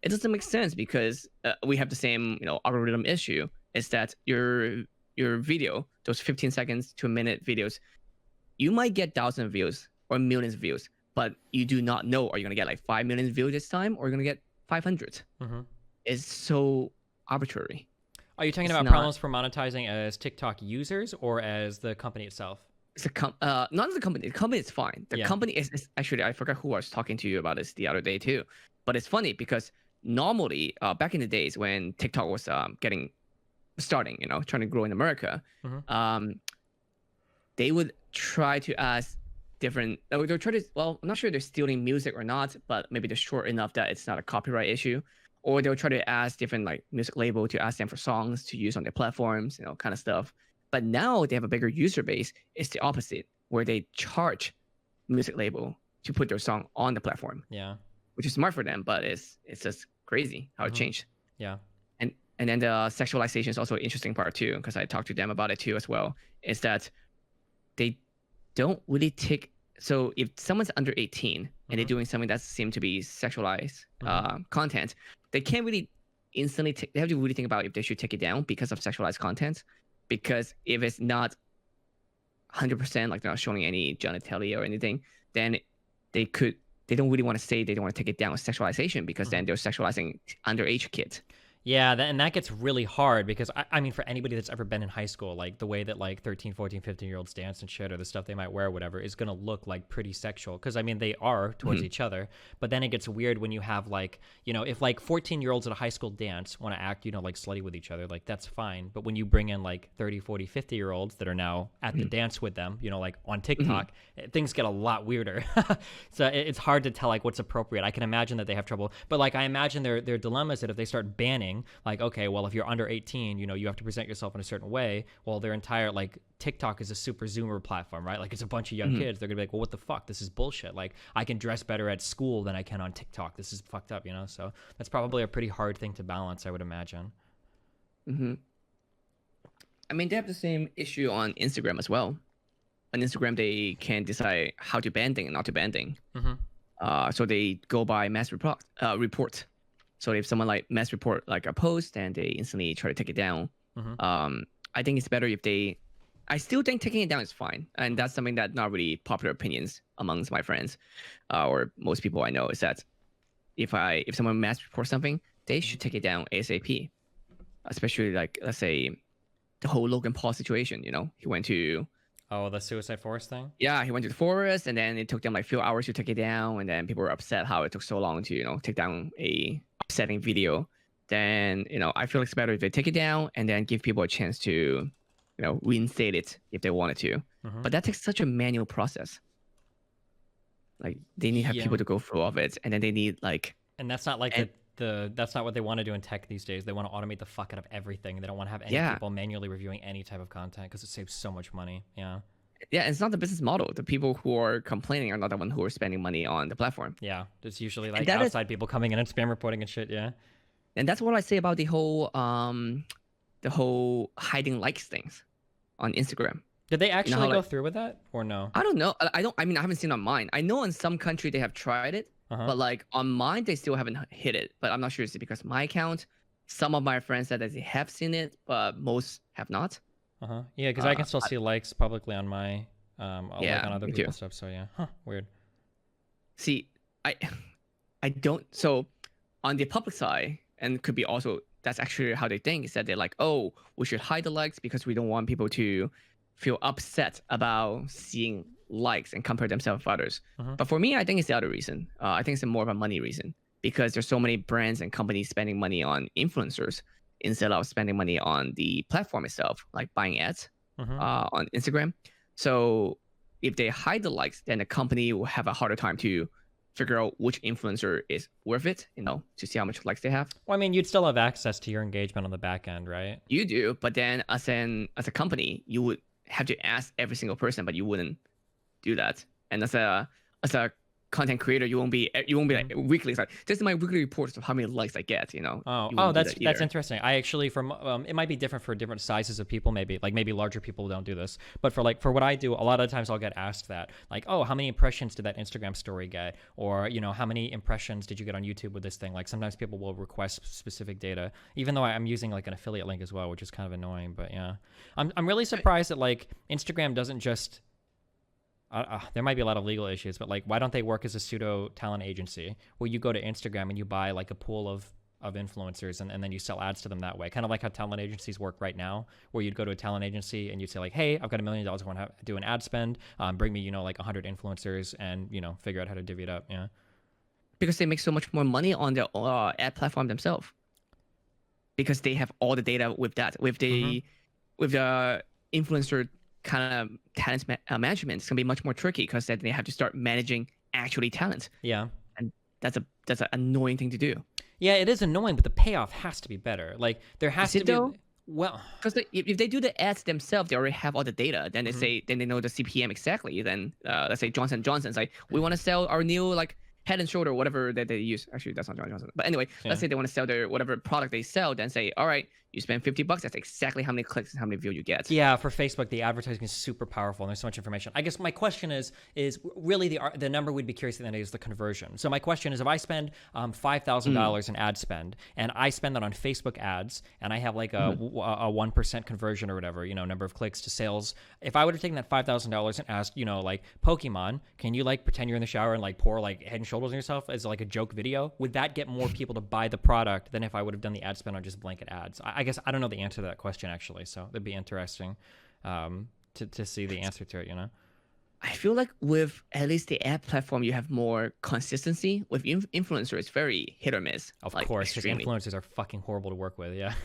it doesn't make sense because we have the same algorithm issue. Is that your video, those 15 seconds to a minute videos, you might get 1,000 views or millions of views, but you do not know, are you gonna get like 5 million views this time or are you gonna get 500? It's so arbitrary. Are you talking about problems for monetizing as TikTok users or as the company itself? It's not the company. The company is fine. The company is actually, I forgot who I was talking to you about this the other day too. But it's funny because normally back in the days when TikTok was starting, trying to grow in America, they would try to ask different. They'll try to. Well, I'm not sure they're stealing music or not, but maybe they're short enough that it's not a copyright issue. Or they'll try to ask different like music label to ask them for songs to use on their platforms, kind of stuff. But now they have a bigger user base. It's the opposite, where they charge music label to put their song on the platform. Yeah, which is smart for them, but it's just crazy how it changed. Yeah, and then the sexualization is also an interesting part too, because I talked to them about it too as well. Is that they don't really take. So if someone's under 18 and they're doing something that seems to be sexualized content, they can't really instantly. They have to really think about if they should take it down because of sexualized content. Because if it's not 100%, like they're not showing any genitalia or anything, then they don't really want to say they don't want to take it down with sexualization, because then they're sexualizing underage kids. Yeah, and that gets really hard because, I mean, for anybody that's ever been in high school, like the way that like 13, 14, 15-year-olds dance and shit, or the stuff they might wear or whatever, is going to look like pretty sexual. Because, I mean, they are towards each other. But then it gets weird when you have like, if like 14-year-olds at a high school dance want to act, like slutty with each other, like that's fine. But when you bring in like 30, 40, 50-year-olds that are now at the dance with them, like on TikTok, things get a lot weirder. So it's hard to tell like what's appropriate. I can imagine that they have trouble. But like I imagine their dilemma is that if they start banning, like, okay, well, if you're under 18, you have to present yourself in a certain way. Well, their entire, like, TikTok is a super zoomer platform, right? Like, it's a bunch of young kids. They're going to be like, well, what the fuck? This is bullshit. Like, I can dress better at school than I can on TikTok. This is fucked up, So that's probably a pretty hard thing to balance, I would imagine. I mean, they have the same issue on Instagram as well. On Instagram, they can decide how to ban thing and not to ban thing. So they go by mass report. So if someone like mass report like a post and they instantly try to take it down, I think it's better if they. I still think taking it down is fine, and that's something that not really popular opinions amongst my friends or most people I know, is that if someone mass reports something, they should take it down ASAP. Especially like, let's say, the whole Logan Paul situation. He went to Oh, the Suicide Forest thing. he went to the forest, and then it took them like a few hours to take it down, and then people were upset how it took so long to take down a upsetting video. Then I feel like it's better if they take it down and then give people a chance to reinstate it if they wanted to. But that takes such a manual process. Like they need to have people to go through all of it, and then they need like. And that's not like that's not what they want to do in tech these days. They want to automate the fuck out of everything. They don't want to have any people manually reviewing any type of content because it saves so much money. Yeah. Yeah, it's not the business model. The people who are complaining are not the one who are spending money on the platform. Yeah, it's usually like outside people coming in and spam reporting and shit. Yeah. And that's what I say about the whole hiding likes things on Instagram. Did they actually go through with that or no? I don't know. I mean, I haven't seen on mine. I know in some country they have tried it, but like on mine they still haven't hit it. But I'm not sure it's because my account. Some of my friends said that they have seen it, but most have not. Yeah, because I can still see likes publicly on my like on other people's stuff. So yeah, weird. See, I don't. So on the public side, and could be also that's actually how they think is that they're like, oh, we should hide the likes because we don't want people to feel upset about seeing likes and compare themselves with others. But for me, I think it's the other reason. I think it's more of a money reason because there's so many brands and companies spending money on influencers instead of spending money on the platform itself, like buying ads on Instagram. So if they hide the likes, then the company will have a harder time to figure out which influencer is worth it, to see how much likes they have. Well, I mean, you'd still have access to your engagement on the back end, right? You do, but then as a company, you would have to ask every single person, but you wouldn't do that. And as a content creator, you won't be like weekly. It's like this is my weekly reports of how many likes I get. That's interesting. I actually it might be different for different sizes of people. Maybe larger people don't do this, but for what I do, a lot of times I'll get asked that, like, oh, how many impressions did that Instagram story get, or how many impressions did you get on YouTube with this thing? Like sometimes people will request specific data, even though I'm using like an affiliate link as well, which is kind of annoying. But yeah, I'm really surprised that like Instagram doesn't just. There might be a lot of legal issues, but like, why don't they work as a pseudo talent agency where you go to Instagram and you buy like a pool of influencers and then you sell ads to them that way? Kind of like how talent agencies work right now, where you'd go to a talent agency and you'd say like, hey, I've got $1 million. I want to do an ad spend. Bring me, like 100 influencers and, figure out how to divvy it up. Yeah. Because they make so much more money on their ad platform themselves. Because they have all the data with that, with the influencer kind of talent management. It's gonna be much more tricky because then they have to start managing actually talent. Yeah, and that's an annoying thing to do. Yeah, it is annoying, but the payoff has to be better. Like there has to be. Well, because if they do the ads themselves, they already have all the data. Then they say, then they know the CPM exactly. Then let's say Johnson & Johnson's like, we want to sell our new like Head and Shoulder, whatever that they use. Actually, that's not Johnson. But anyway, let's say they want to sell their whatever product they sell. Then say, all right, you spend $50. That's exactly how many clicks and how many views you get. Yeah, for Facebook, the advertising is super powerful, and there's so much information. I guess my question is really the number we'd be curious at the end is the conversion. So my question is, if I spend $5,000 in ad spend, and I spend that on Facebook ads, and I have like a 1% conversion or whatever, number of clicks to sales. If I would have taken that $5,000 and asked, like Pokemon, can you like pretend you're in the shower and like pour like Head and Shoulders on yourself as like a joke video? Would that get more people to buy the product than if I would have done the ad spend on just blanket ads? I guess I don't know the answer to that question actually, so it'd be interesting to see the answer to it. I feel like with at least the ad platform, you have more consistency. With influencers, it's very hit or miss. Of course, because influencers are fucking horrible to work with. Yeah,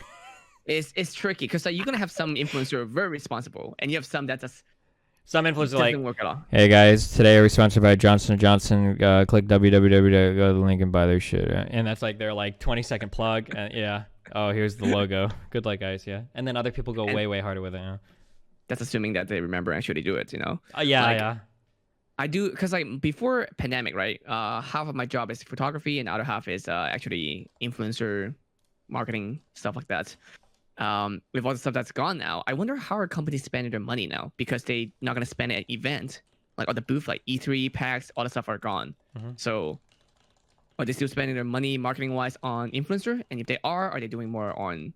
it's tricky because like, you're gonna have some influencers who are very responsible, and you have some that just. Some influencers are like, work at all. Hey guys, today we're sponsored by Johnson & Johnson. Click www. Go to the link and buy their shit. And that's like their like 20-second plug. Yeah. Oh, here's the logo. Good luck, guys. Yeah. And then other people go way harder with it. Yeah. That's assuming that they remember and actually do it. Yeah. I do because like before pandemic, right? Half of my job is photography, and the other half is actually influencer marketing stuff like that. With all the stuff that's gone now, I wonder how are companies spending their money now because they're not going to spend it at event, like on the booth, like E3, PAX, all the stuff are gone. So are they still spending their money marketing wise on influencer? And if they are they doing more on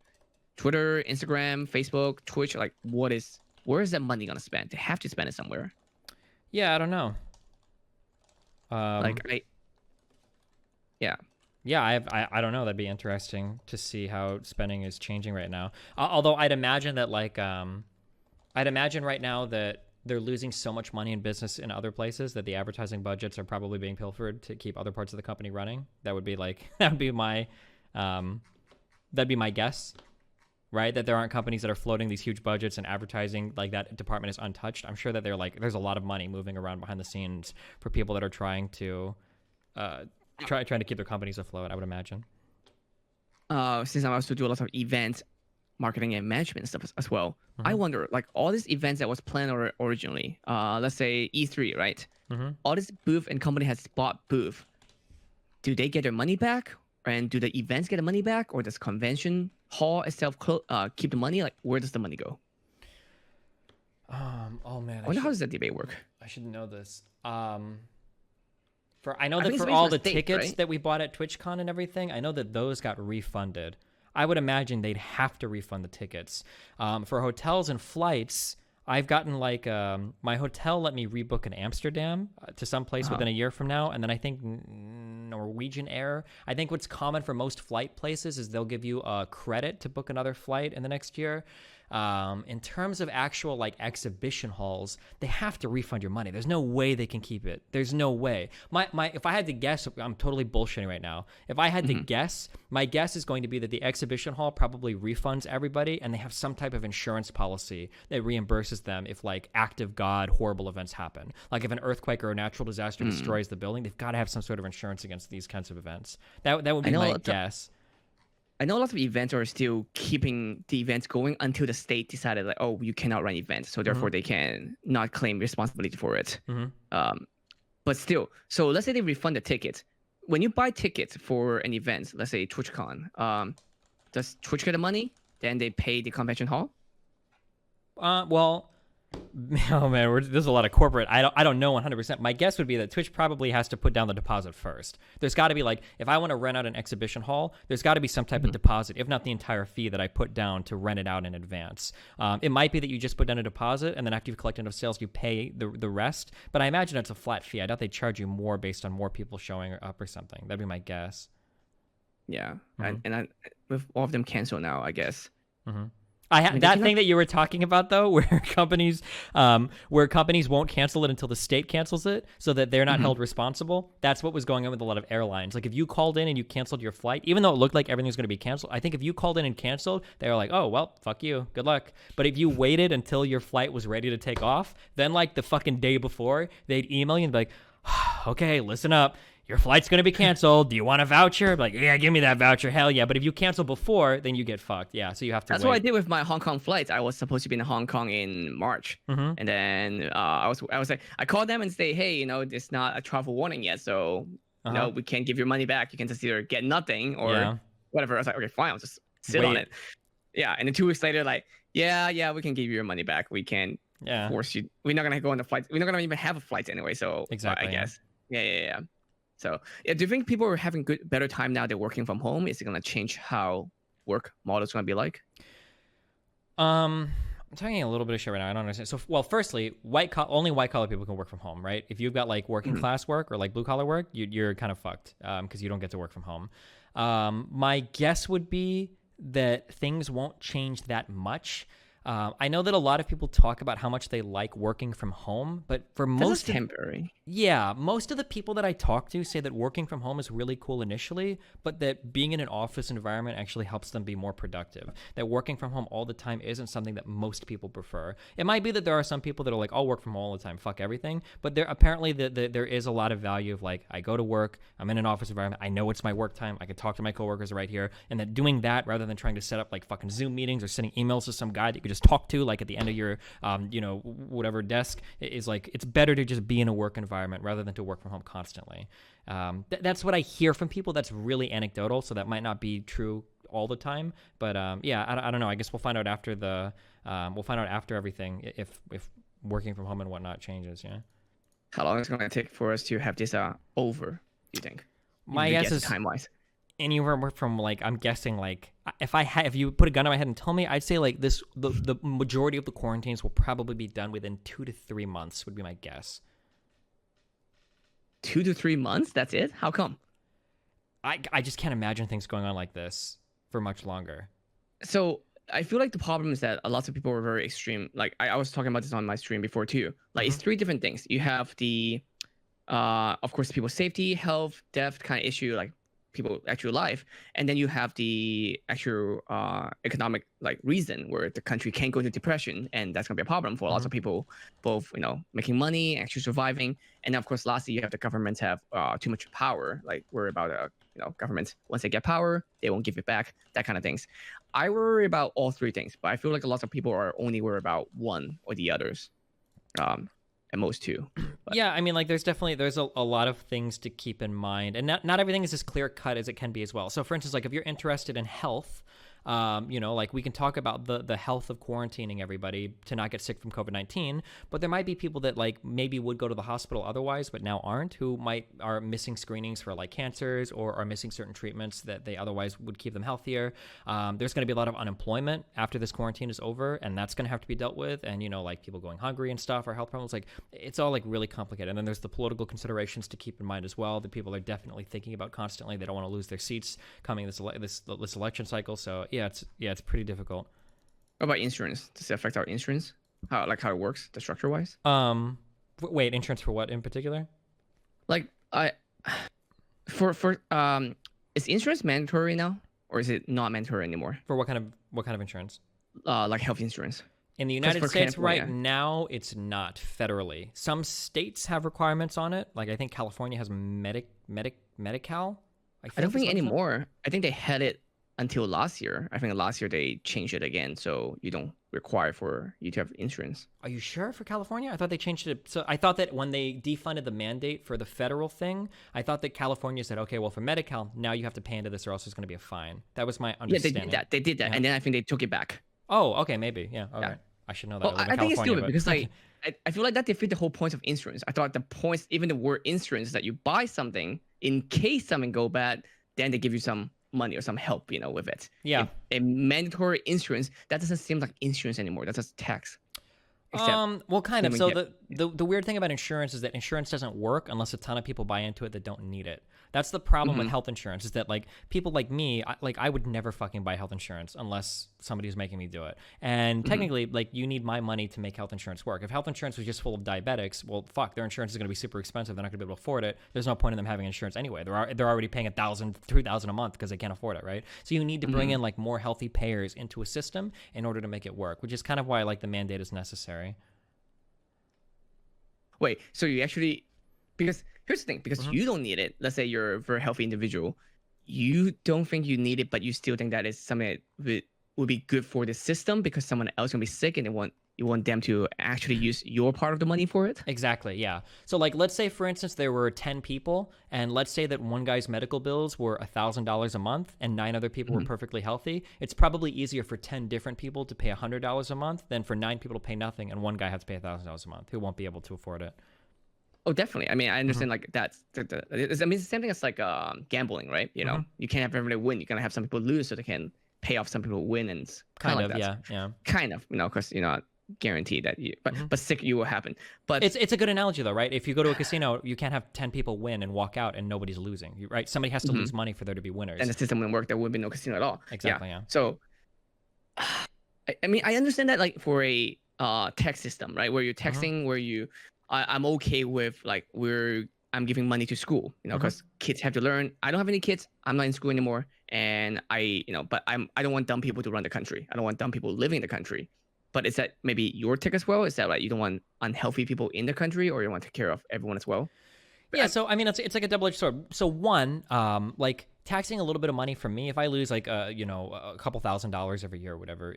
Twitter, Instagram, Facebook, Twitch? Like where is that money going to spend? They have to spend it somewhere. Yeah, I don't know. Yeah. Yeah, I don't know. That'd be interesting to see how spending is changing right now. Although I'd imagine that I'd imagine right now that they're losing so much money in business in other places that the advertising budgets are probably being pilfered to keep other parts of the company running. That would be that would be my um, that'd be my guess, right? That there aren't companies that are floating these huge budgets and advertising like that department is untouched. I'm sure that there's a lot of money moving around behind the scenes for people that are trying to uh, trying to keep their companies afloat, I would imagine. Since I also do a lot of events, marketing and management stuff as well. I Mm-hmm. wonder, like all these events that was planned originally, let's say E3, right? Mm-hmm. All this booth and company has bought booth. Do they get their money back? And do the events get the money back? Or does convention hall itself keep the money? Like, where does the money go? Oh man, I wonder how does that debate work? I should know this. I know I that think it's for based all on the state, tickets right? that we bought at TwitchCon and everything, I know that those got refunded. I would imagine they'd have to refund the tickets. For hotels and flights, I've gotten my hotel let me rebook in Amsterdam to some place Uh-huh. within a year from now, and then I think Norwegian Air. I think what's common for most flight places is they'll give you a credit to book another flight in the next year. In terms of actual like exhibition halls, they have to refund your money. There's no way they can keep it. There's no way. If I had to guess, I'm totally bullshitting right now. If I had to guess, my guess is going to be that the exhibition hall probably refunds everybody, and they have some type of insurance policy that reimburses them if like act of God horrible events happen. Like if an earthquake or a natural disaster destroys the building, they've got to have some sort of insurance against these kinds of events. That would I be know my guess. I know a lot of events are still keeping the events going until the state decided like, oh, you cannot run events, so therefore they can not claim responsibility for it. Mm-hmm. But still, so let's say they refund the tickets. When you buy tickets for an event, let's say TwitchCon, does Twitch get the money? Then they pay the convention hall? Well, oh man, there's a lot of corporate. I don't know 100%. My guess would be that Twitch probably has to put down the deposit first. There's got to be like, if I want to rent out an exhibition hall, there's got to be some type of deposit, if not the entire fee that I put down to rent it out in advance. It might be that you just put down a deposit and then after you've collected enough sales, you pay the rest. But I imagine it's a flat fee. I doubt they charge you more based on more people showing up or something. That'd be my guess. Yeah, with all of them canceled now, I guess. Mm-hmm. I mean, That thing that you were talking about though, where companies won't cancel it until the state cancels it, so that they're not held responsible. That's what was going on with a lot of airlines. Like if you called in and you canceled your flight, even though it looked like everything was going to be canceled, I think if you called in and canceled, they were like, oh well, fuck you, good luck. But if you waited until your flight was ready to take off, then like the fucking day before, they'd email you and be like, okay, listen up. Your flight's going to be canceled. Do you want a voucher? Like, yeah, give me that voucher. Hell yeah. But if you cancel before, then you get fucked. Yeah, so you have to That's wait. what I did with my Hong Kong flights. I was supposed to be in Hong Kong in March, and then I was like, I called them and say, hey, it's not a travel warning yet, so we can't give your money back. You can just either get nothing or whatever. I was like, okay, fine, I'll just sit on it. Yeah, and then 2 weeks later, like, yeah, we can give you your money back. We can't force you. We're not gonna go on the flights. We're not gonna even have a flight anyway. So exactly, I guess. Yeah. So, do you think people are having better time now? They're working from home. Is it gonna change how work model is gonna be like? I'm talking a little bit of shit right now. I don't understand. So, well, firstly, only white collar people can work from home, right? If you've got like working class work or like blue collar work, you're kind of fucked because you don't get to work from home. My guess would be that things won't change that much. I know that a lot of people talk about how much they like working from home, but for most temporary. Yeah, most of the people that I talk to say that working from home is really cool initially, but that being in an office environment actually helps them be more productive. That working from home all the time isn't something that most people prefer. It might be that there are some people that are like, I'll work from home all the time, fuck everything. But there apparently there is a lot of value of like, I go to work, I'm in an office environment, I know it's my work time, I can talk to my coworkers right here, and that doing that rather than trying to set up like fucking Zoom meetings or sending emails to some guy that you could just talk to like at the end of your whatever desk is like, it's better to just be in a work environment rather than to work from home constantly. That's what I hear from people. That's really anecdotal, so that might not be true all the time. But I don't know. I guess we'll find out after after everything if working from home and whatnot changes. Yeah. How long is it going to take for us to have this over? You think? My guess is time wise. Anywhere from like, I'm guessing like, if you put a gun to my head and told me, I'd say like the majority of the quarantines will probably be done within 2 to 3 months would be my guess. 2 to 3 months? That's it? How come? I just can't imagine things going on like this for much longer. So I feel like the problem is that a lot of people are very extreme. Like I was talking about this on my stream before too. Like it's Hmm. three different things. You have the of course people's safety, health, death kind of issue, like people actual life, and then you have the actual economic like reason where the country can go into depression, and that's gonna be a problem for lots Hmm. of people, both making money, actually surviving, and then of course lastly you have the governments have too much power, like worry about governments once they get power they won't give it back, that kind of things. I worry about all three things, but I feel like a lot of people are only worried about one or the others, at most two. But Yeah, I mean, like, there's a lot of things to keep in mind, and not everything is as clear cut as it can be as well. So, for instance, like if you're interested in health, like we can talk about the health of quarantining everybody to not get sick from COVID-19, but there might be people that like maybe would go to the hospital otherwise, but now aren't, who are missing screenings for like cancers or are missing certain treatments that they otherwise would keep them healthier. There's going to be a lot of unemployment after this quarantine is over, and that's going to have to be dealt with. And like people going hungry and stuff, or health problems, like it's all like really complicated. And then there's the political considerations to keep in mind as well that people are definitely thinking about constantly. They don't want to lose their seats coming this election cycle. So it's pretty difficult. what about insurance? Does it affect our insurance? How it works, the structure wise? Wait, insurance for what in particular? Like I for is insurance mandatory now, or is it not mandatory anymore? For what kind of insurance? Like health insurance. In the 'Cause United for States example, right yeah. now, it's not federally. Some states have requirements on it. Like I think California has Medi-Cal. I don't Is think what it's called. anymore. I think they had it until last year. I think last year they changed it again, so you don't require for you to have insurance. Are you sure for California? I thought they changed it. So I thought that when they defunded the mandate for the federal thing, I thought that California said, okay, well for Medi-Cal, now you have to pay into this or else there's going to be a fine. That was my Yeah, they understanding. did that. They did that, Yeah. and then I think they took it back. Oh, okay, maybe. Yeah. All Yeah. right. I should know that. Well, I live in I think it's California, stupid because but like I feel like that defeats the whole point of insurance. I thought the points, even the word insurance, is that you buy something in case something go bad, then they give you some money or some help, with it. yeah. A mandatory insurance that doesn't seem like insurance anymore. That's just tax. Except Well, kind of. when we So get the weird thing about insurance is that insurance doesn't work unless a ton of people buy into it that don't need it. That's the problem with Mhm. health insurance is that like people like me, I would never fucking buy health insurance unless somebody's making me do it. And Mhm. technically, like you need my money to make health insurance work. If health insurance was just full of diabetics, well, fuck, their insurance is going to be super expensive. They're not going to be able to afford it. There's no point in them having insurance anyway. They're already paying $1,000, $2,000 a month because they can't afford it, right? So you need to bring Mhm. in like more healthy payers into a system in order to make it work, which is kind of why like the mandate is necessary. Wait, so you actually, because here's the thing, because Mhm. you don't need it. Let's say you're a very healthy individual, you don't think you need it, but you still think that is something that would be good for the system because someone else gonna be sick and you want them to actually use your part of the money for it. Exactly, yeah. So like let's say for instance there were 10 people and let's say that one guy's medical bills were $1,000 a month and 9 other people were Mhm. perfectly healthy. It's probably easier for 10 different people to pay $100 a month than for 9 people to pay nothing and one guy has to pay $1,000 a month who won't be able to afford it. Oh, definitely. I mean, I Mhm. understand like I mean, it's the same thing as like gambling, right? Mhm. You can't have everybody win. You're gonna have some people lose so they can pay off some people who win, and it's kind Kind of of, like that. yeah. Kind of, because you're not guaranteed that you, Mhm. but sick you will happen. But It's a good analogy though, right? If you go to a casino, you can't have 10 people win and walk out and nobody's losing, right? Somebody has to Mhm. lose money for there to be winners. then the system wouldn't work. There would be no casino at all. Exactly, yeah. So, I mean, I understand that like for a tax system, right, where you're taxing, where I'm okay with like I'm giving money to school, Mhm. because kids have to learn. I don't have any kids. I'm not in school anymore, and but I don't want dumb people to run the country. I don't want dumb people living in the country. But is that maybe your take as well? Is that like you don't want unhealthy people in the country, or you want to take care of everyone as well? But Yeah, so I mean, it's like a double edged sword. So one, like taxing a little bit of money from me, if I lose like a couple $1,000s every year or whatever,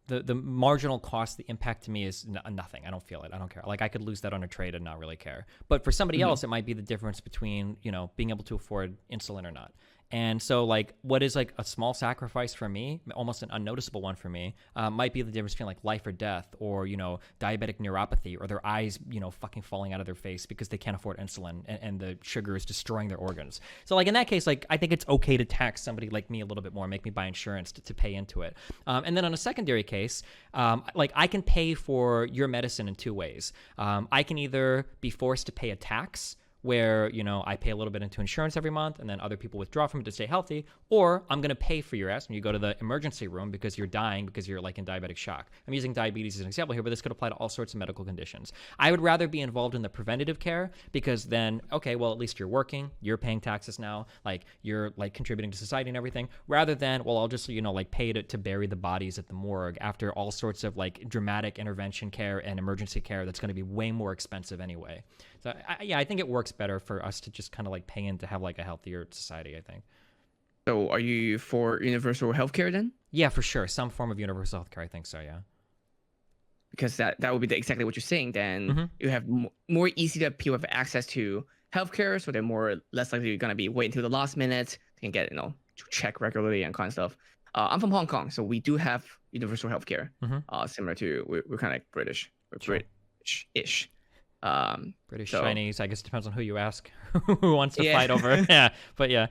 the marginal cost, the impact to me is nothing. I don't feel it. I don't care. Like I could lose that on a trade and not really care. But for somebody Mhm. else, it might be the difference between being able to afford insulin or not. And so, like, what is like a small sacrifice for me, almost an unnoticeable one for me, might be the difference between like life or death, or diabetic neuropathy, or their eyes, fucking falling out of their face because they can't afford insulin and the sugar is destroying their organs. So, like in that case, like I think it's okay to tax somebody like me a little bit more, make me buy insurance to pay into it. And then on a secondary case, like I can pay for your medicine in two ways. I can either be forced to pay a tax, where, I pay a little bit into insurance every month and then other people withdraw from it to stay healthy, or I'm going to pay for your ass when you go to the emergency room because you're dying because you're like in diabetic shock. I'm using diabetes as an example here, but this could apply to all sorts of medical conditions. I would rather be involved in the preventative care because then, okay, well, at least you're working, you're paying taxes now, like you're like contributing to society and everything, rather than, well, I'll just, like pay to bury the bodies at the morgue after all sorts of like dramatic intervention care and emergency care that's going to be way more expensive anyway. So I think it works better for us to just kind of like pay in to have like a healthier society, I think. So are you for universal healthcare then? Yeah, for sure. Some form of universal healthcare, I think so, yeah. Because that would be exactly what you're saying. Then you have more easy to people have access to healthcare, so they're less likely going to be waiting until the last minute. They can get to check regularly and kind of stuff. I'm from Hong Kong, so we do have universal healthcare. Similar to we're kind of like British, we're Sure. British-ish. British, so- Chinese, I guess it depends on who you ask. Who wants to fight over? Yeah, but yeah.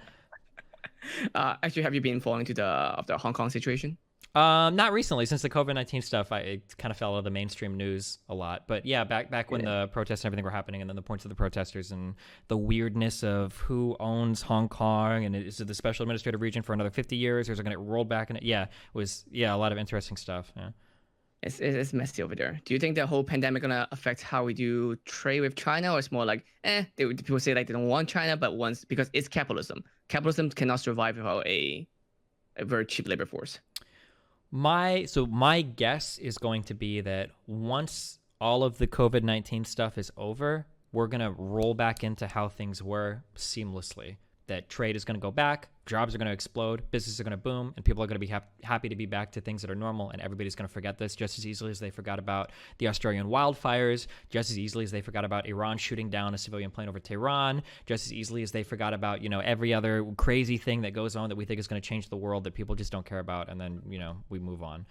Actually, have you been following to the Hong Kong situation? Not recently, since the COVID-19 stuff. It kind of fell out of the mainstream news a lot. But yeah, back when the protests and everything were happening, and then the points of the protesters and the weirdness of who owns Hong Kong, and is it the special administrative region for another 50 years, or is it going to get rolled back? And it was a lot of interesting stuff. Yeah. It's messy over there. Do you think the whole pandemic gonna affect how we do trade with China, or it's more like, people say like they don't want China, but because it's capitalism. Capitalism cannot survive without a very cheap labor force. My guess is going to be that once all of the COVID-19 stuff is over, we're going to roll back into how things were seamlessly. That trade is going to go back, jobs are going to explode, businesses are going to boom, and people are going to be happy to be back to things that are normal, and everybody's going to forget this just as easily as they forgot about the Australian wildfires, just as easily as they forgot about Iran shooting down a civilian plane over Tehran, just as easily as they forgot about, every other crazy thing that goes on that we think is going to change the world that people just don't care about, and then, we move on.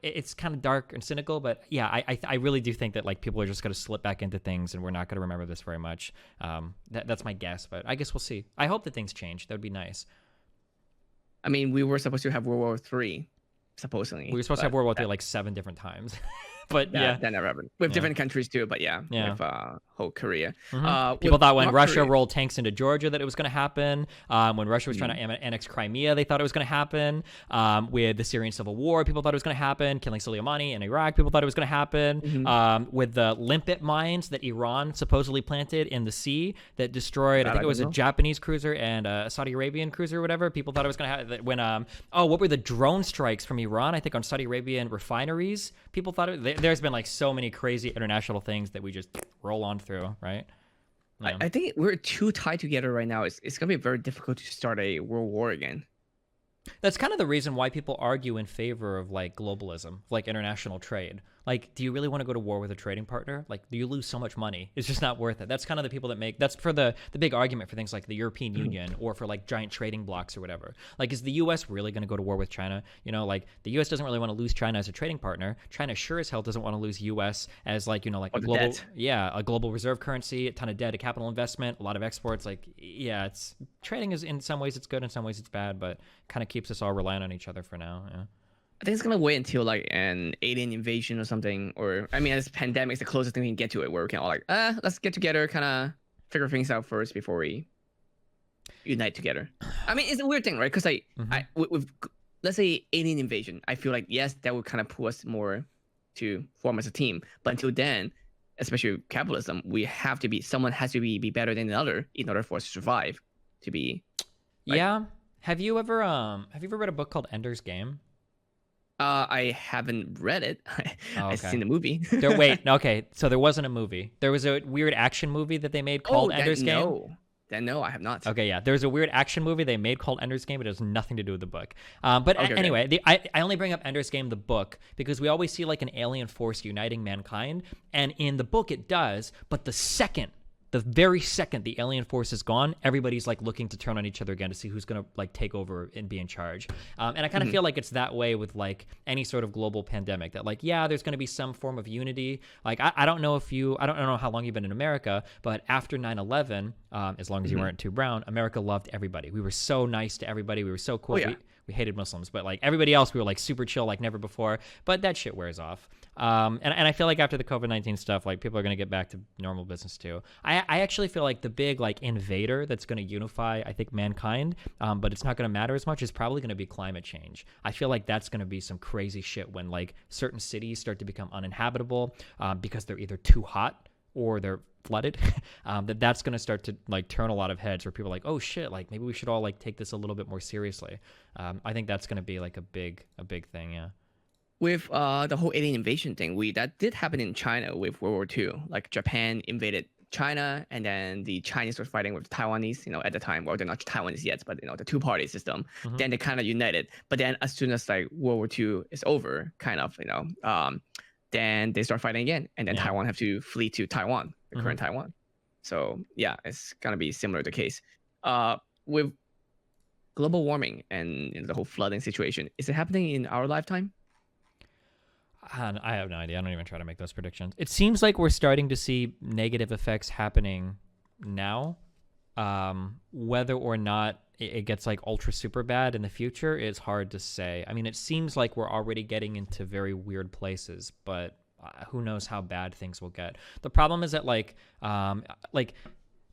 It's kind of dark and cynical, but yeah, I really do think that like people are just going to slip back into things, and we're not going to remember this very much. That's my guess, but I guess we'll see. I hope that things change. That would be nice. I mean, we were supposed to have World War III, supposedly. We were supposed to have World War III like 7 different times. But that never happened. With different countries too, but with whole Korea. People thought when Russia rolled tanks into Georgia that it was going to happen. When Russia was trying to annex Crimea, they thought it was going to happen. With the Syrian civil war, people thought it was going to happen. Killing Soleimani in Iraq, people thought it was going to happen. With the limpet mines that Iran supposedly planted in the sea that destroyed, I think it was a Japanese cruiser and a Saudi Arabian cruiser or whatever, people thought it was going to happen. When, what were the drone strikes from Iran, I think on Saudi Arabian refineries? People thought there's been like so many crazy international things that we just roll on through, right? Yeah. I think we're too tied together right now. It's going to be very difficult to start a world war again. That's kind of the reason why people argue in favor of like globalism, like international trade. Like, do you really want to go to war with a trading partner? Like, do you lose so much money? It's just not worth it. That's kind of the people that that's for the big argument for things like the European Union or for like giant trading blocks or whatever. Like, is the U.S. really going to go to war with China? Like the U.S. doesn't really want to lose China as a trading partner. China sure as hell doesn't want to lose U.S. as like, like a global, a global reserve currency, a ton of debt, a capital investment, a lot of exports. Like, yeah, trading is in some ways it's good, in some ways it's bad, but kind of keeps us all reliant on each other for now. Yeah. I think it's gonna wait until like an alien invasion or something, or this pandemic is the closest thing we can get to it, where we can all like, let's get together, kind of figure things out first before we unite together. It's a weird thing, right? Because with let's say alien invasion, I feel like yes, that would kind of pull us more to form as a team. But until then, especially with capitalism, someone has to be better than the other in order for us to survive. To be, yeah. Have you ever read a book called Ender's Game? I haven't read it. I've seen the movie. Okay. So there wasn't a movie. There was a weird action movie that they made called Ender's Game. No, I have not. Okay, yeah. There's a weird action movie they made called Ender's Game, but it has nothing to do with the book. Anyway, I only bring up Ender's Game, the book, because we always see like an alien force uniting mankind. And in the book it does, but the very second the alien force is gone, everybody's like looking to turn on each other again to see who's going to like take over and be in charge. And I kind of feel like it's that way with like any sort of global pandemic, that like, yeah, there's going to be some form of unity. Like, I don't know I don't know how long you've been in America, but after 9/11, as long as you weren't too brown, America loved everybody. We were so nice to everybody. We were so cool. Oh, yeah. we hated Muslims, but like everybody else, we were like super chill, like never before. But that shit wears off. And I feel like after the COVID-19 stuff, like people are going to get back to normal business too. I actually feel like the big like invader that's going to unify, I think, mankind, but it's not going to matter as much, is probably going to be climate change. I feel like that's going to be some crazy shit when like certain cities start to become uninhabitable because they're either too hot or they're flooded. That's going to start to like turn a lot of heads where people are like, oh shit, like maybe we should all like take this a little bit more seriously. I think that's going to be like a big thing. Yeah. With the whole alien invasion thing, that did happen in China with World War II. Like Japan invaded China, and then the Chinese were fighting with the Taiwanese. At the time, well, they're not Taiwanese yet, but the two-party system. Mm-hmm. Then they kind of united. But then as soon as like World War II is over, kind of, then they start fighting again, and then Taiwan have to flee to Taiwan, the current Taiwan. So yeah, it's gonna be similar to the case. With global warming and the whole flooding situation, is it happening in our lifetime? I have no idea. I don't even try to make those predictions. It seems like we're starting to see negative effects happening now. Whether or not it gets like ultra super bad in the future is hard to say. I mean, it seems like we're already getting into very weird places, but who knows how bad things will get. The problem is that like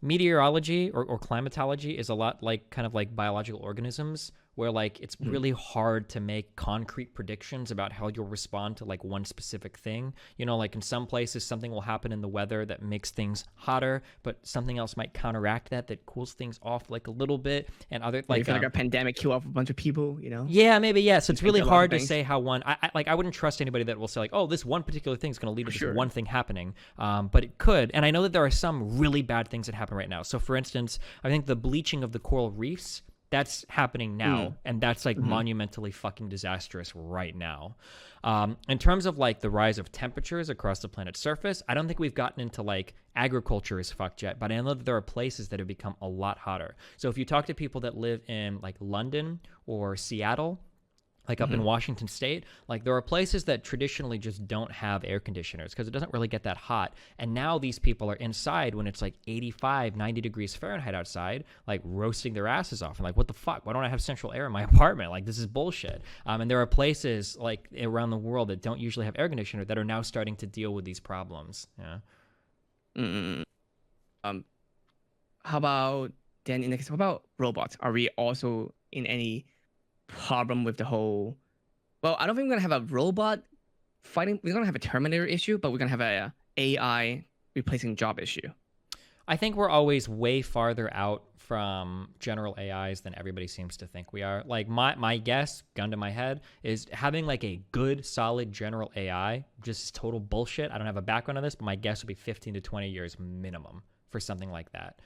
meteorology or climatology is a lot like kind of like biological organisms, where like it's really hard to make concrete predictions about how you'll respond to like one specific thing. Like in some places something will happen in the weather that makes things hotter, but something else might counteract that cools things off like a little bit. And other like a pandemic kill off a bunch of people, Yeah, maybe, yeah. So it's really hard to say how one I wouldn't trust anybody that will say like, oh, this one particular thing is going to lead to this one thing happening. But it could. And I know that there are some really bad things that happen right now. So for instance, I think the bleaching of the coral reefs, that's happening now, and that's like monumentally fucking disastrous right now. In terms of like the rise of temperatures across the planet's surface, I don't think we've gotten into like agriculture is fucked yet, but I know that there are places that have become a lot hotter. So if you talk to people that live in like London or Seattle, like up in Washington State, like there are places that traditionally just don't have air conditioners because it doesn't really get that hot. And now these people are inside when it's like 85, 90 degrees Fahrenheit outside, like roasting their asses off. And like, what the fuck? Why don't I have central air in my apartment? Like, this is bullshit. And there are places like around the world that don't usually have air conditioner that are now starting to deal with these problems. Yeah. How about then in the case, what about robots? Are we also in any problem with the whole, well, I don't think we're gonna have a robot fighting, we're gonna have a Terminator issue, but we're gonna have a AI replacing job issue. I think we're always way farther out from general AIs than everybody seems to think we are. Like my guess, gun to my head, is having like a good solid general AI just total bullshit. I don't have a background on this, but my guess would be 15 to 20 years minimum for something like that.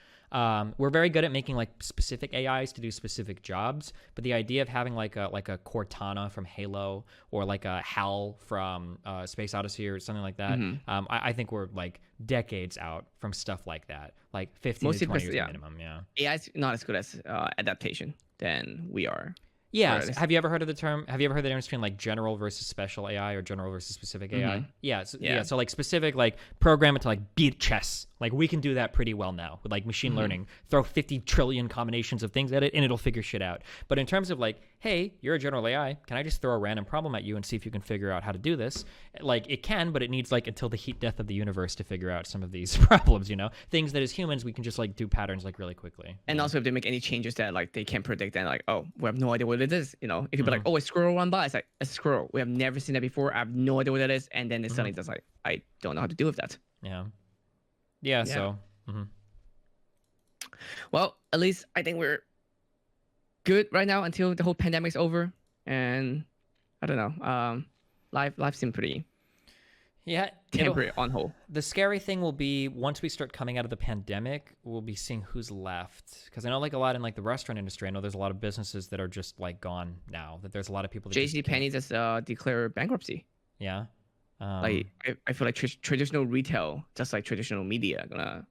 We're very good at making like specific AIs to do specific jobs, but the idea of having like a Cortana from Halo or like a HAL from Space Odyssey or something like that, I think we're like decades out from stuff like that, like 15 to 20 years minimum. Yeah, AI's not as good as adaptation than we are. Yeah. So have you ever heard of the term? Have you ever heard the difference between like general versus special AI or general versus specific AI? Yeah. So like specific, like program it to like beat chess. Like we can do that pretty well now with like machine learning. Throw 50 trillion combinations of things at it and it'll figure shit out. But in terms of like, hey, you're a general AI. Can I just throw a random problem at you and see if you can figure out how to do this? Like it can, but it needs like until the heat death of the universe to figure out some of these problems, things that as humans we can just like do patterns like really quickly. And also if they make any changes that like they can't predict and like, oh, we have no idea what it is. If you be like, oh, a squirrel run by, it's like a squirrel. We have never seen that before. I have no idea what that is. And then it suddenly just like, I don't know how to deal with that. Yeah. So. Well, at least I think we're good right now until the whole pandemic's over. And I don't know. Life seemed pretty temporary on hold. The scary thing will be once we start coming out of the pandemic, we'll be seeing who's left. Because I know like a lot in like the restaurant industry, I know there's a lot of businesses that are just like gone now. That there's a lot of people that JCPenney just declared bankruptcy. Yeah. Like I feel like traditional retail, just like traditional media, gonna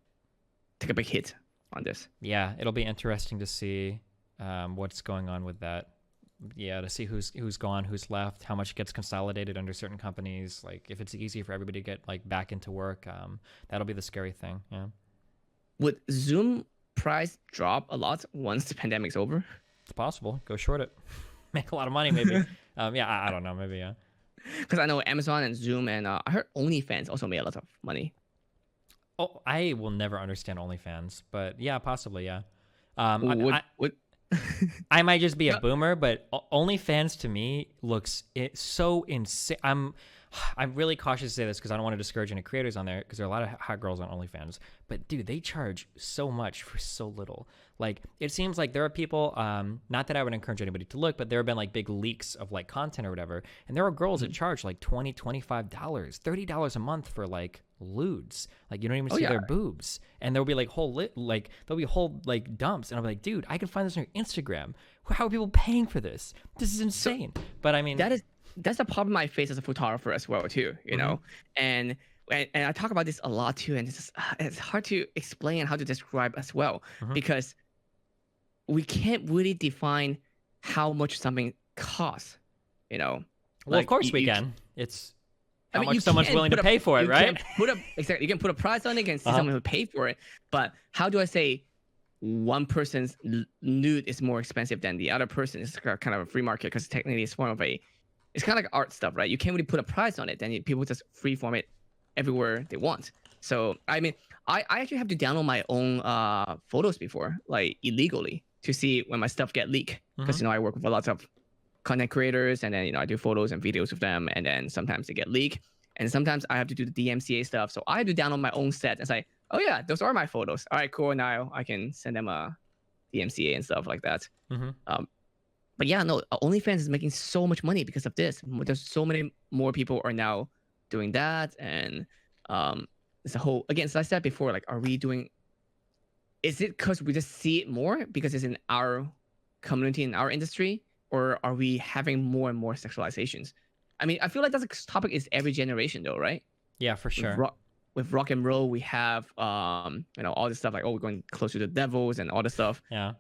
take a big hit on this. Yeah, it'll be interesting to see what's going on with that. Yeah, to see who's gone, who's left, how much gets consolidated under certain companies. Like if it's easy for everybody to get like back into work, that'll be the scary thing. Yeah. Would Zoom price drop a lot once the pandemic's over? It's possible. Go short it. make a lot of money. Maybe. Yeah, I don't know. Maybe. Yeah. Because I know Amazon and Zoom and I heard OnlyFans also made a lot of money. Oh, I will never understand OnlyFans, but yeah, possibly. Yeah. Would would I might just be a yeah. boomer, but OnlyFans to me looks so insane. I'm really cautious to say this because I don't want to discourage any creators on there because there are a lot of hot girls on OnlyFans. But dude, they charge so much for so little. Like it seems like there are people. Not that I would encourage anybody to look, but there have been like big leaks of like content or whatever, and there are girls that charge like $20, $25, $30 a month for like lewds. Like you don't even see their boobs, and there'll be like there'll be whole like dumps, and I'll be like, dude, I can find this on your Instagram. How are people paying for this? This is insane. But I mean, that's the problem I face as a photographer as well too. You know, and I talk about this a lot too, and it's hard to explain how to describe as well because we can't really define how much something costs. You know, well, of course we can. It's how much you someone's willing to pay for it, right? You can put a price on it, you can see someone who pay for it, but how do I say one person's nude is more expensive than the other person? It's kind of a free market because technically it's form of it's kind of like art stuff, right? You can't really put a price on it, then people just free form it everywhere they want. So I mean, I actually have to download my own photos before, like illegally, to see when my stuff get leaked because I work with a lot of content creators, and then I do photos and videos with them, and then sometimes they get leaked, and sometimes I have to do the DMCA stuff. So I have to download my own set and say, oh yeah, those are my photos. All right, cool. Now I can send them a DMCA and stuff like that. But yeah, no, OnlyFans is making so much money because of this. There's so many more people are now doing that, and it's a whole again. So I said before, like, are we doing? Is it because we just see it more because it's in our community, in our industry? Or are we having more and more sexualizations? I mean, I feel like that's a topic is every generation though, right? Yeah, for sure. With rock and roll, we have all this stuff like, oh, we're going close to the devils and all this stuff. Yeah.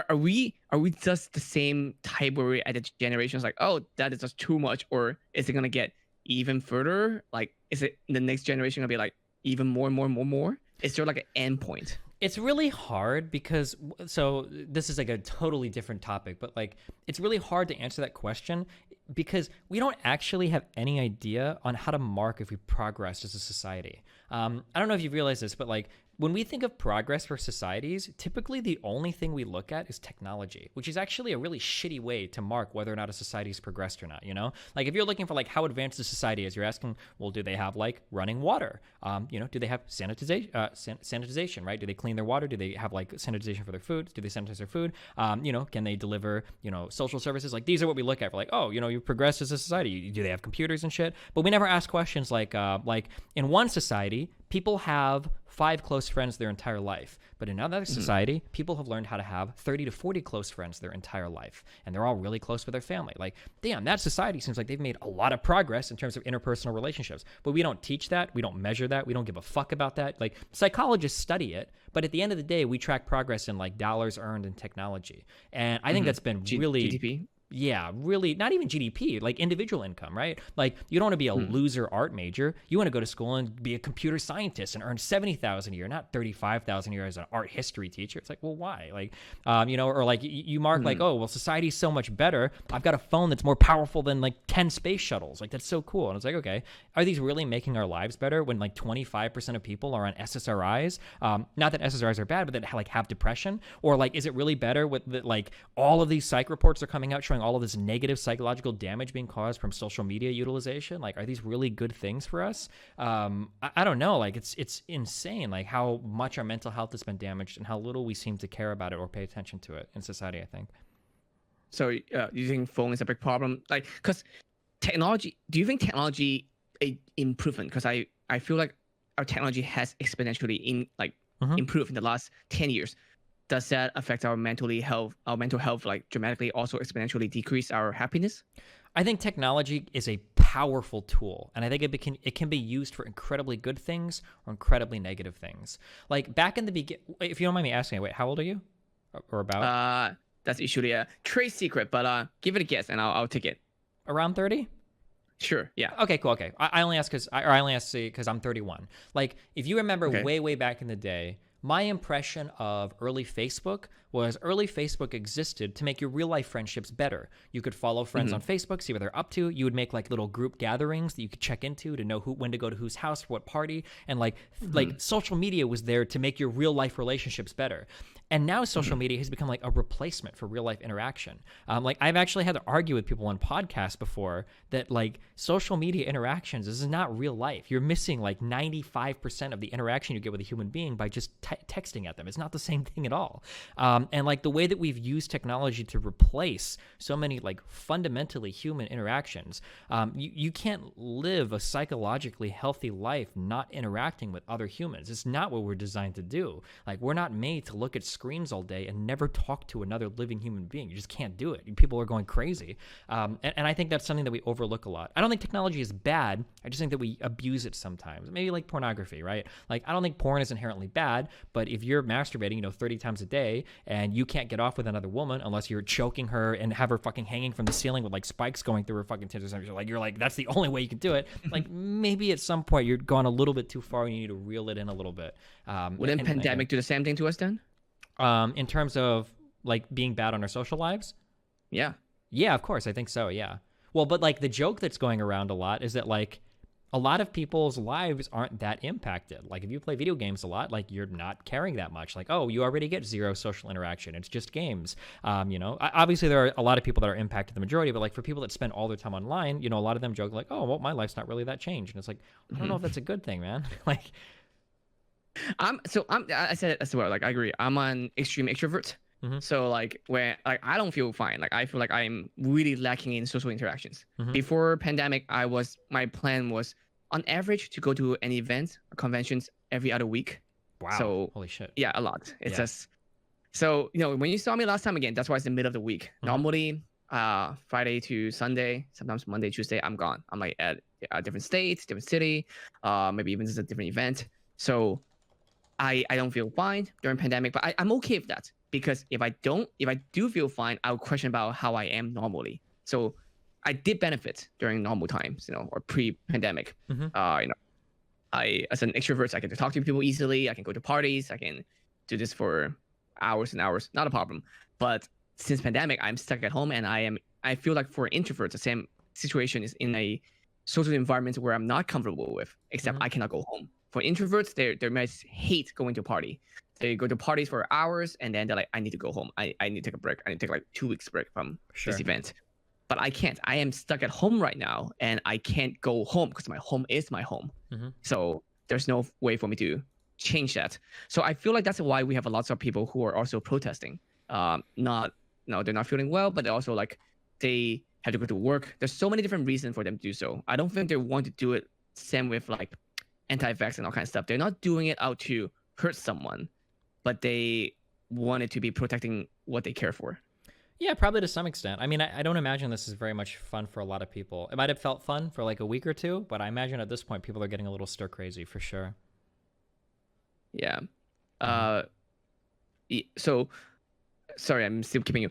Are we just the same type where we're at the generations like, oh, that is just too much, or is it gonna get even further? Like, is it the next generation gonna be like even more and more and more and more? Is there like an end point? It's really hard because, so this is like a totally different topic, but like it's really hard to answer that question because we don't actually have any idea on how to mark if we progressed as a society. I don't know if you've realized this, but like when we think of progress for societies, typically the only thing we look at is technology, which is actually a really shitty way to mark whether or not a society's progressed or not, you know? Like if you're looking for like how advanced the society is, you're asking, well, do they have like running water? Do they have sanitization, right? Do they clean their water? Do they have like sanitization for their food? Do they sanitize their food? Can they deliver, social services? Like these are what we look at for like, oh, you've progressed as a society. Do they have computers and shit? But we never ask questions like in one society, people have 5 close friends their entire life. But in another society, people have learned how to have 30 to 40 close friends their entire life. And they're all really close with their family. Like, damn, that society seems like they've made a lot of progress in terms of interpersonal relationships. But we don't teach that. We don't measure that. We don't give a fuck about that. Like, psychologists study it. But at the end of the day, we track progress in like dollars earned in technology. And I think that's been really... GDP? Yeah, really, not even GDP, like individual income, right? Like you don't want to be a loser art major. You want to go to school and be a computer scientist and earn $70,000 a year, not $35,000 a year as an art history teacher. It's like, well, why? Like, or like you mark like, oh, well, society's so much better. I've got a phone that's more powerful than like 10 space shuttles. Like that's so cool. And it's like, okay, are these really making our lives better when like 25% of people are on SSRIs? Not that SSRIs are bad, but that like have depression, or like, is it really better with like all of these psych reports are coming out showing all of this negative psychological damage being caused from social media utilization? Like, are these really good things for us? I don't know. Like, it's insane, like how much our mental health has been damaged and how little we seem to care about it or pay attention to it in society, I think. So using phone is a big problem. Like, because technology, do you think technology improvement? Because I feel like our technology has exponentially improved in the last 10 years. Does that affect our mental health, like dramatically also exponentially decrease our happiness? I think technology is a powerful tool, and I think it can be used for incredibly good things or incredibly negative things. Like back in the beginning, if you don't mind me asking, wait, how old are you? Or about? That's usually a trade secret, but give it a guess and I'll take it. Around 30? Sure. Yeah. Okay, cool. Okay. I only ask because I'm 31. Like, if you remember way back in the day, My impression of early Facebook was early Facebook existed to make your real life friendships better. You could follow friends on Facebook, see what they're up to. You would make like little group gatherings that you could check into to know when to go to whose house for what party. And like social media was there to make your real life relationships better. And now social media has become like a replacement for real life interaction. Like I've actually had to argue with people on podcasts before that like social media interactions, this is not real life. You're missing like 95% of the interaction you get with a human being by just texting at them. It's not the same thing at all. And like the way that we've used technology to replace so many like fundamentally human interactions, you can't live a psychologically healthy life not interacting with other humans. It's not what we're designed to do. Like we're not made to look at screens all day and never talk to another living human being. You just can't do it. People are going crazy. And I think that's something that we overlook a lot. I don't think technology is bad. I just think that we abuse it sometimes. Maybe like pornography, right? Like I don't think porn is inherently bad, but if you're masturbating, 30 times a day and you can't get off with another woman unless you're choking her and have her fucking hanging from the ceiling with like spikes going through her fucking tits, you're like that's the only way you can do it. Like maybe at some point you're going a little bit too far and you need to reel it in a little bit. Wouldn't pandemic do the same thing to us then? In terms of like being bad on our social lives? Yeah, of course. I think so. Yeah. Well, but like the joke that's going around a lot is that like a lot of people's lives aren't that impacted. Like if you play video games a lot, like you're not caring that much. Like, oh, you already get zero social interaction. It's just games. Obviously there are a lot of people that are impacted, the majority, but like for people that spend all their time online, a lot of them joke like, oh, well, my life's not really that changed. And it's like, I don't know if that's a good thing, man. Like, I said it as well. Like I agree. I'm an extreme extrovert. So like when like I don't feel fine. Like I feel like I'm really lacking in social interactions. Before pandemic, my plan was on average to go to an event or conventions every other week. Wow. So holy shit. Yeah, a lot. It's just so when you saw me last time again, that's why it's the middle of the week. Normally Friday to Sunday, sometimes Monday, Tuesday, I'm gone. I'm like at a different state, different city, maybe even just a different event. So I don't feel fine during pandemic, but I'm okay with that because if I do feel fine, I'll question about how I am normally. So I did benefit during normal times, or pre-pandemic. I as an extrovert, I get to talk to people easily. I can go to parties. I can do this for hours and hours, not a problem. But since pandemic, I'm stuck at home, and I feel like for introverts, the same situation is in a social environment where I'm not comfortable with, except I cannot go home. For introverts, they might hate going to a party. They go to parties for hours and then they're like, I need to go home. I need to take a break. I need to take like 2 weeks break from this event. But I can't. I am stuck at home right now and I can't go home because my home is my home. So there's no way for me to change that. So I feel like that's why we have lots of people who are also protesting. They're not feeling well, but they also like they have to go to work. There's so many different reasons for them to do so. I don't think they want to do it same with like anti-vax and all kinds of stuff. They're not doing it out to hurt someone, but they want it to be protecting what they care for. Yeah, probably to some extent. I mean, I don't imagine this is very much fun for a lot of people. It might have felt fun for like a week or two, but I imagine at this point people are getting a little stir crazy for sure. Yeah. So, sorry, I'm still keeping you.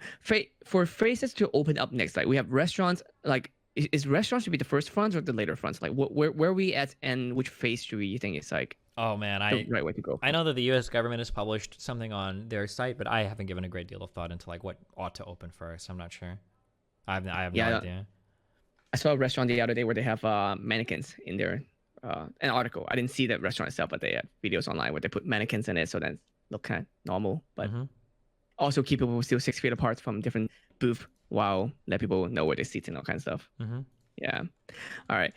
For phases to open up next, like we have restaurants, like is restaurants should be the first fronts or the later fronts? Like where are we at and which phase do you think is like the right way to go? I know that the U.S. government has published something on their site, but I haven't given a great deal of thought into like what ought to open first. I'm not sure. I have no idea. I saw a restaurant the other day where they have mannequins in their an article. I didn't see the restaurant itself, but they have videos online where they put mannequins in it so that look kind of normal, but also keep people still 6 feet apart from different booth while let people know where they sit and all kinds of stuff. Yeah. All right.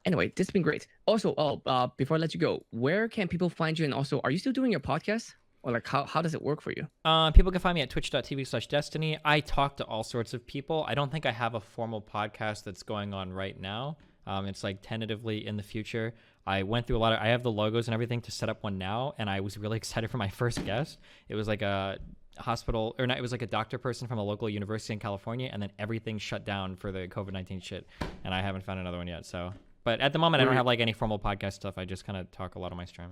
Anyway, this has been great. Also, before I let you go, where can people find you? And also, are you still doing your podcast? Or like how does it work for you? People can find me at twitch.tv/destiny. I talk to all sorts of people. I don't think I have a formal podcast that's going on right now. It's like tentatively in the future. I went through I have the logos and everything to set up one now, and I was really excited for my first guest. It was like a hospital, or not, it was like a doctor person from a local university in California, and then everything shut down for the COVID-19 shit, and I haven't found another one yet. So, but at the moment, I don't have like any formal podcast stuff. I just kind of talk a lot on my stream.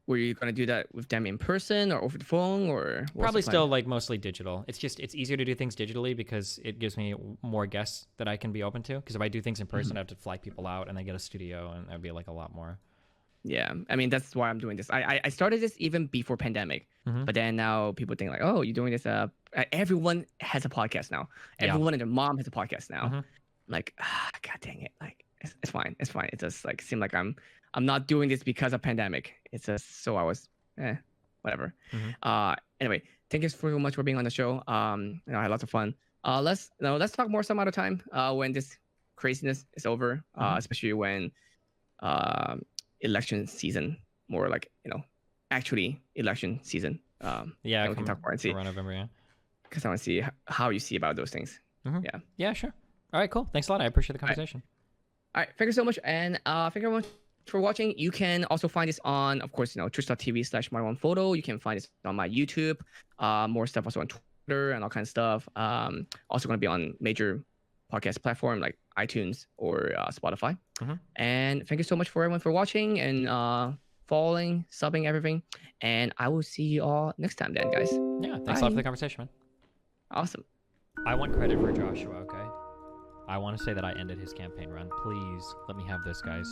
Were you going to do that with them in person or over the phone, or probably still like mostly digital? It's easier to do things digitally because it gives me more guests that I can be open to. Because if I do things in person, I have to fly people out and they get a studio, and that'd be like a lot more. Yeah, I mean that's why I'm doing this. I started this even before pandemic, but then now people think like, oh, you're doing this. Everyone has a podcast now. Yeah. Everyone and their mom has a podcast now. Mm-hmm. Like, god dang it, like it's fine, it's fine. It just like seemed like I'm not doing this because of pandemic. It's just so I was, whatever. Mm-hmm. Anyway, thank you so much for being on the show. I had lots of fun. Let's talk more some other time. When this craziness is over. Especially when election season, more like actually election season. Yeah, we can talk more and see around November. Yeah. because I want to see how you see about those things. Yeah. Yeah, sure. All right, cool. Thanks a lot. I appreciate the conversation. All right. Thank you so much. And thank you everyone for watching. You can also find this on, of course, twitch.tv/MartyOnePhoto. You can find this on my YouTube. More stuff also on Twitter and all kinds of stuff. Also going to be on major podcast platform like iTunes or Spotify. And thank you so much for everyone for watching and following, subbing, everything. And I will see you all next time then, guys. Yeah, thanks a lot for the conversation, man. Awesome. I want credit for Joshua, okay? I want to say that I ended his campaign run. Please let me have this, guys.